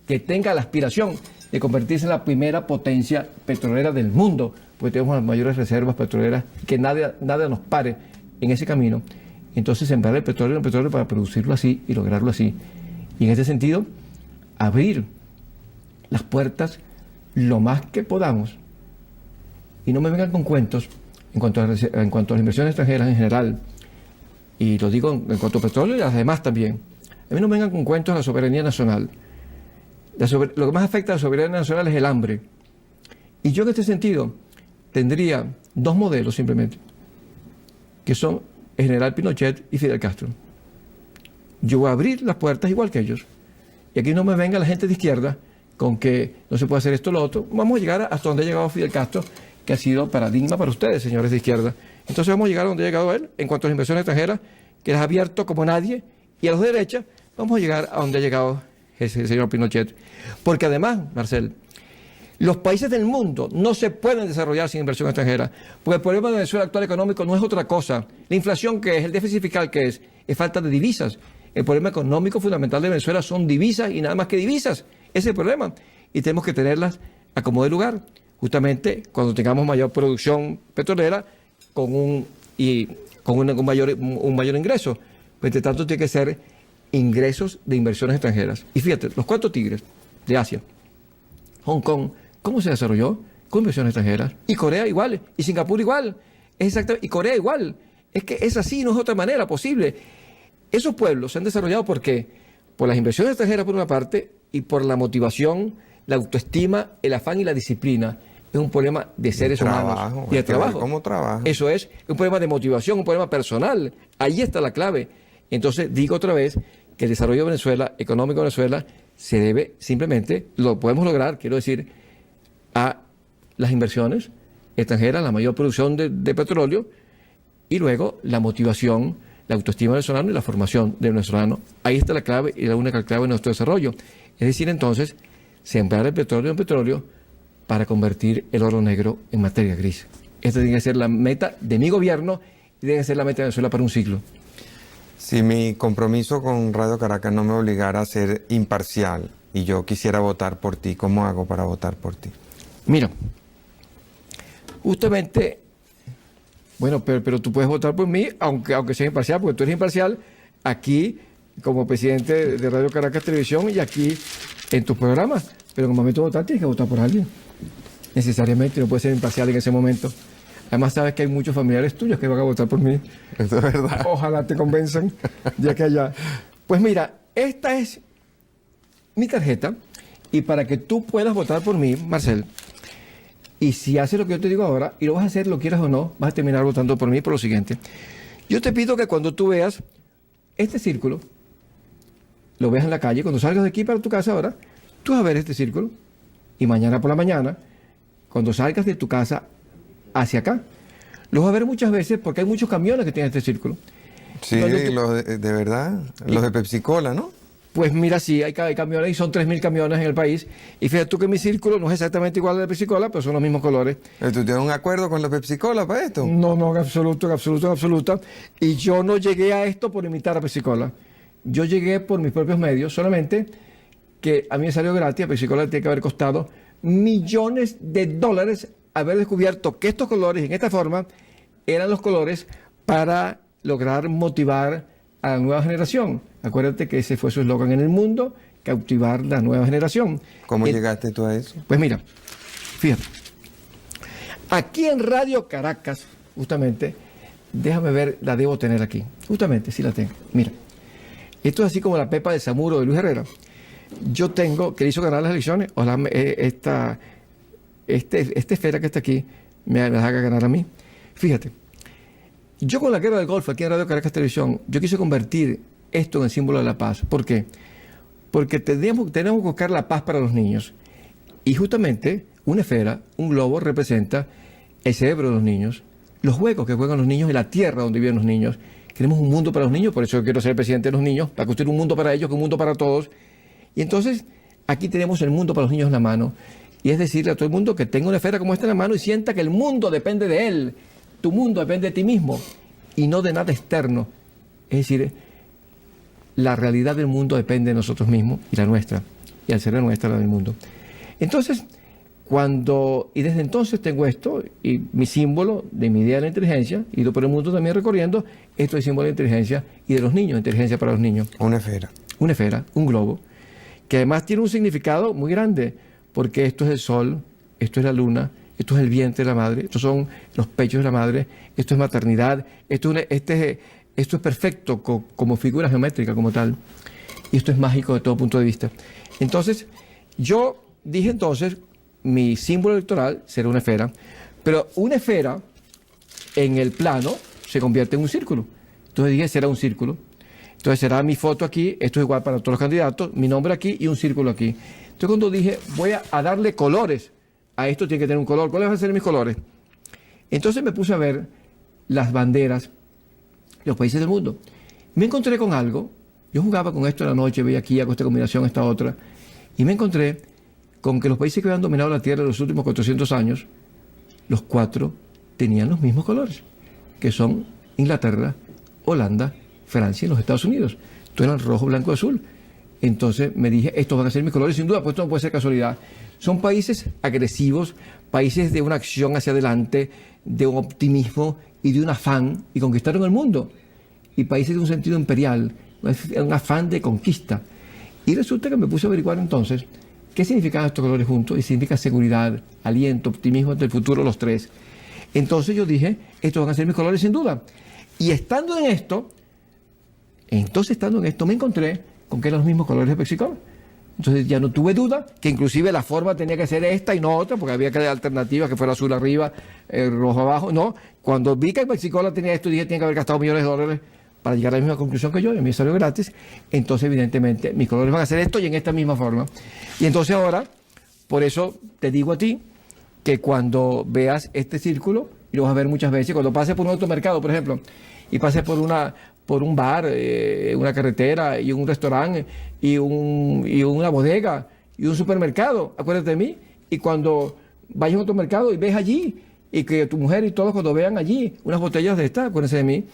que tenga la aspiración de convertirse en la primera potencia petrolera del mundo, porque tenemos las mayores reservas petroleras, que nada nos pare en ese camino. Entonces sembrar el petróleo en el petróleo para producirlo así y lograrlo así. Y en ese sentido, abrir las puertas lo más que podamos. Y no me vengan con cuentos en cuanto a las inversiones extranjeras en general. Y lo digo en cuanto a petróleo y a las demás también. A mí no me vengan con cuentos de la soberanía nacional. Lo que más afecta a la soberanía nacional es el hambre. Y yo en este sentido tendría dos modelos simplemente, que son el general Pinochet y Fidel Castro. Yo voy a abrir las puertas igual que ellos. Y aquí no me venga la gente de izquierda con que no se puede hacer esto o lo otro. Vamos a llegar hasta donde ha llegado Fidel Castro, que ha sido paradigma para ustedes, señores de izquierda. Entonces vamos a llegar a donde ha llegado él en cuanto a las inversiones extranjeras, que las ha abierto como nadie. Y a los de derecha vamos a llegar a donde ha llegado el señor Pinochet. Porque además, Marcel, los países del mundo no se pueden desarrollar sin inversión extranjera, porque el problema de Venezuela actual económico no es otra cosa. La inflación que es, el déficit fiscal que es falta de divisas. El problema económico fundamental de Venezuela son divisas y nada más que divisas. Ese es el problema. Y tenemos que tenerlas a como de lugar, justamente cuando tengamos mayor producción petrolera con un mayor ingreso. pues entre tanto tiene que ser ingresos de inversiones extranjeras. Y fíjate, los 4 tigres de Asia, Hong Kong, ¿cómo se desarrolló? Con inversiones extranjeras. Y Corea igual, y Singapur igual, es exactamente, y Corea igual. Es que es así, no es otra manera posible. Esos pueblos se han desarrollado ¿por qué? Por las inversiones extranjeras por una parte y por la motivación, la autoestima, el afán y la disciplina. Es un problema de seres humanos y de trabajo. ¿Cómo trabaja? Eso es un problema de motivación, un problema personal. Ahí está la clave. Entonces, digo otra vez que el desarrollo de Venezuela, económico de Venezuela, se debe simplemente, lo podemos lograr, quiero decir, a las inversiones extranjeras, la mayor producción de petróleo y luego la motivación, la autoestima venezolana y la formación del venezolano. Ahí está la clave y la única clave de nuestro desarrollo. Es decir, entonces, sembrar el petróleo en petróleo para convertir el oro negro en materia gris. Esta tiene que ser la meta de mi gobierno y debe ser la meta de Venezuela para un siglo. Si mi compromiso con Radio Caracas no me obligara a ser imparcial y yo quisiera votar por ti, ¿cómo hago para votar por ti? Mira, justamente, bueno, pero tú puedes votar por mí, aunque sea imparcial, porque tú eres imparcial aquí como presidente de Radio Caracas Televisión y aquí en tus programas. Pero en el momento de votar tienes que votar por alguien. Necesariamente, no puedes ser imparcial en ese momento. Además, sabes que hay muchos familiares tuyos que van a votar por mí. Eso es verdad. Ojalá te convenzan de aquí a allá. Pues mira, esta es mi tarjeta y para que tú puedas votar por mí, Marcel, y si haces lo que yo te digo ahora, y lo vas a hacer, lo quieras o no, vas a terminar votando por mí por lo siguiente. Yo te pido que cuando tú veas este círculo, lo veas en la calle, cuando salgas de aquí para tu casa ahora, tú vas a ver este círculo y mañana por la mañana, cuando salgas de tu casa hacia acá, lo vas a ver muchas veces porque hay muchos camiones que tienen este círculo. Sí, los de verdad, los de Pepsi-Cola, ¿no? Pues mira, sí, hay camiones y son 3.000 camiones en el país. Y fíjate tú que mi círculo no es exactamente igual al de Pepsi-Cola, pero son los mismos colores. ¿Tú tienes un acuerdo con los Pepsi-Cola para esto? No, en absoluto, en absoluto, en absoluta. Y yo no llegué a esto por imitar a Pepsi-Cola. Yo llegué por mis propios medios, solamente que a mí me salió gratis. A Pepsi-Cola tiene que haber costado millones de dólares haber descubierto que estos colores, en esta forma, eran los colores para lograr motivar a la nueva generación. Acuérdate que ese fue su eslogan en el mundo, cautivar la nueva generación. ¿Cómo llegaste tú a eso? Pues mira, fíjate. Aquí en Radio Caracas, justamente, déjame ver, la debo tener aquí. Justamente, sí la tengo. Mira, esto es así como la Pepa de Samuro de Luis Herrera. Yo tengo, que le hizo ganar las elecciones, esta esfera que está aquí, me haga ganar a mí. Fíjate, yo con la guerra del Golfo aquí en Radio Caracas Televisión, yo quise convertir esto en el símbolo de la paz. ¿Por qué? Porque tenemos que buscar la paz para los niños. Y justamente una esfera, un globo, representa el cerebro de los niños, los juegos que juegan los niños y la tierra donde viven los niños. Queremos un mundo para los niños, por eso yo quiero ser presidente de los niños, para construir un mundo para ellos, un mundo para todos. Y entonces aquí tenemos el mundo para los niños en la mano. Y es decirle a todo el mundo que tenga una esfera como esta en la mano y sienta que el mundo depende de él. Tu mundo depende de ti mismo y no de nada externo. Es decir, la realidad del mundo depende de nosotros mismos y la nuestra. Y al ser la nuestra, la del mundo. Entonces, y desde entonces tengo esto, y mi símbolo de mi idea de la inteligencia, he ido por el mundo también recorriendo, esto es símbolo de inteligencia y de los niños, inteligencia para los niños. Una esfera. Una esfera, un globo, que además tiene un significado muy grande, porque esto es el sol, esto es la luna, esto es el vientre de la madre, estos son los pechos de la madre, esto es maternidad, esto es perfecto como figura geométrica, como tal. Y esto es mágico de todo punto de vista. Entonces, yo dije entonces, mi símbolo electoral será una esfera, pero una esfera en el plano se convierte en un círculo. Entonces dije, será un círculo. Entonces será mi foto aquí, esto es igual para todos los candidatos, mi nombre aquí y un círculo aquí. Entonces cuando dije, voy a darle colores, a esto tiene que tener un color, ¿cuáles van a ser mis colores? Entonces me puse a ver las banderas de los países del mundo. Me encontré con algo, yo jugaba con esto en la noche, veía aquí, hago esta combinación, esta otra, y me encontré con que los países que habían dominado la Tierra en los últimos 400 años, los 4 tenían los mismos colores, que son Inglaterra, Holanda, Francia y los Estados Unidos. Entonces eran rojo, blanco, azul. Entonces me dije, estos van a ser mis colores, sin duda, pues esto no puede ser casualidad. Son países agresivos, países de una acción hacia adelante, de un optimismo y de un afán, y conquistaron el mundo. y países de un sentido imperial, un afán de conquista. Y resulta que me puse a averiguar entonces qué significaban estos colores juntos, y significa seguridad, aliento, optimismo ante el futuro, los tres. Entonces yo dije, estos van a ser mis colores sin duda. Y estando en esto, me encontré con que eran los mismos colores de Pepsi-Cola. Entonces ya no tuve duda, que inclusive la forma tenía que ser esta y no otra, porque había que dar alternativas, que fuera azul arriba, rojo abajo. No, cuando vi que Pepsi-Cola tenía esto, dije, tiene que haber gastado millones de dólares para llegar a la misma conclusión que yo, y a mí salió gratis. Entonces, evidentemente, mis colores van a ser esto y en esta misma forma. Y entonces ahora, por eso te digo a ti, que cuando veas este círculo, y lo vas a ver muchas veces, cuando pases por un automercado, por ejemplo, y pases por un bar, una carretera, y un restaurante, y una bodega, y un supermercado, acuérdate de mí, y cuando vayas a un automercado y ves allí, y que tu mujer y todos cuando vean allí unas botellas de estas, acuérdense de mí,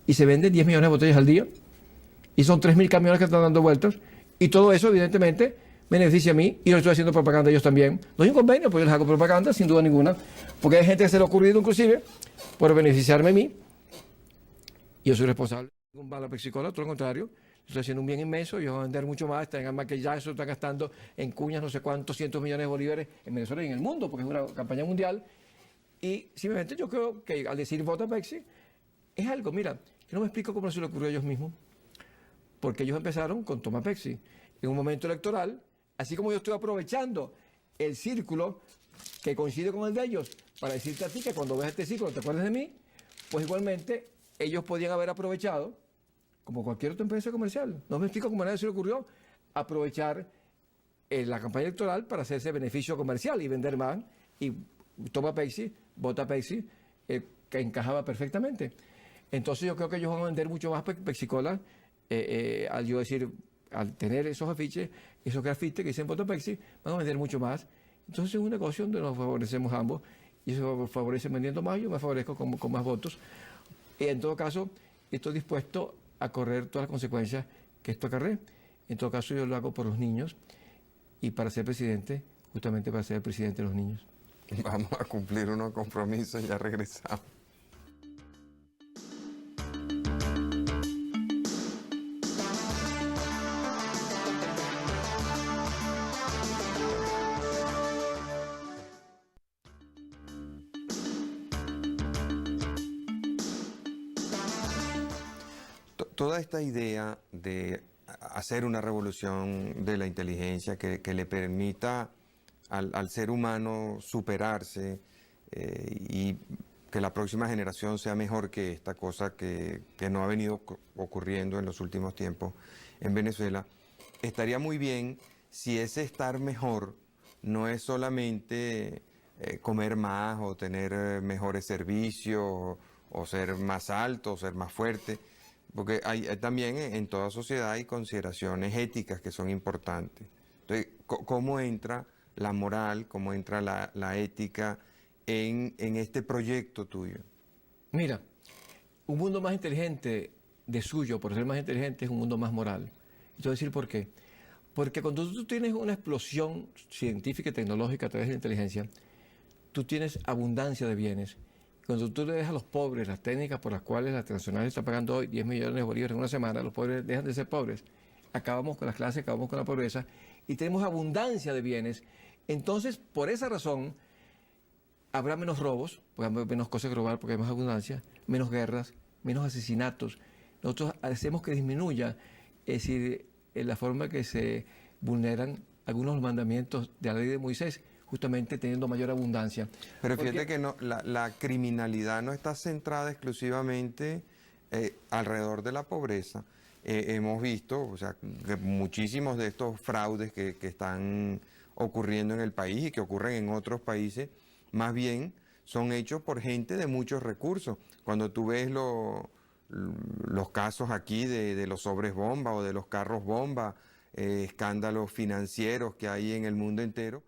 y se venden 10 millones de botellas al día, y son 3.000 camiones que están dando vueltas, y todo eso, evidentemente, beneficia a mí, y yo estoy haciendo propaganda a ellos también. No hay un convenio, pues yo les hago propaganda, sin duda ninguna, porque hay gente que se le ha ocurrido inclusive por beneficiarme a mí, y yo soy responsable de un bala Pepsi-Cola, todo lo contrario, estoy haciendo un bien inmenso, yo voy a vender mucho más, están en maquillaje, están gastando en cuñas no sé cuántos cientos millones de bolívares en Venezuela y en el mundo, porque es una campaña mundial, y simplemente yo creo que al decir vota Pepsi, es algo, mira, yo no me explico cómo se le ocurrió a ellos mismos, porque ellos empezaron con Toma Pepsi, en un momento electoral, así como yo estoy aprovechando el círculo que coincide con el de ellos, para decirte a ti que cuando veas este círculo te acuerdes de mí, pues igualmente ellos podían haber aprovechado, como cualquier otra empresa comercial, no me explico cómo a nadie se le ocurrió, aprovechar la campaña electoral para hacerse beneficio comercial y vender más, y Toma Pepsi, vota Pepsi, que encajaba perfectamente. Entonces yo creo que ellos van a vender mucho más Pepsi-Cola, al tener esos afiches, esos grafites que dicen vota Pepsi, van a vender mucho más. Entonces es un negocio donde nos favorecemos ambos, y eso favorece vendiendo más, yo me favorezco con más votos. Y en todo caso, estoy dispuesto a correr todas las consecuencias que esto acarree. En todo caso, yo lo hago por los niños, y para ser presidente, justamente para ser el presidente de los niños. Vamos a cumplir unos compromisos, ya regresamos. Toda esta idea de hacer una revolución de la inteligencia que le permita al ser humano superarse y que la próxima generación sea mejor que esta, cosa que no ha venido ocurriendo en los últimos tiempos en Venezuela, estaría muy bien si ese estar mejor no es solamente comer más o tener mejores servicios o ser más alto o ser más fuerte, porque hay también en toda sociedad hay consideraciones éticas que son importantes. Entonces, ¿cómo entra la moral, cómo entra la ética en este proyecto tuyo? Mira, un mundo más inteligente de suyo, por ser más inteligente, es un mundo más moral. Y te voy a decir por qué. Porque cuando tú tienes una explosión científica y tecnológica a través de la inteligencia, tú tienes abundancia de bienes. Cuando tú le dejas a los pobres las técnicas por las cuales la transnacional está pagando hoy 10 millones de bolívares en una semana, los pobres dejan de ser pobres. Acabamos con las clases, acabamos con la pobreza y tenemos abundancia de bienes. Entonces, por esa razón, habrá menos robos, porque habrá menos cosas que robar, porque hay más abundancia, menos guerras, menos asesinatos. Nosotros hacemos que disminuya, es decir, en la forma que se vulneran algunos mandamientos de la ley de Moisés, justamente teniendo mayor abundancia. Pero fíjate que no, la criminalidad no está centrada exclusivamente alrededor de la pobreza. Hemos visto, o sea, que muchísimos de estos fraudes que están ocurriendo en el país y que ocurren en otros países, más bien son hechos por gente de muchos recursos. Cuando tú ves los casos aquí de los sobres bomba o de los carros bomba, escándalos financieros que hay en el mundo entero.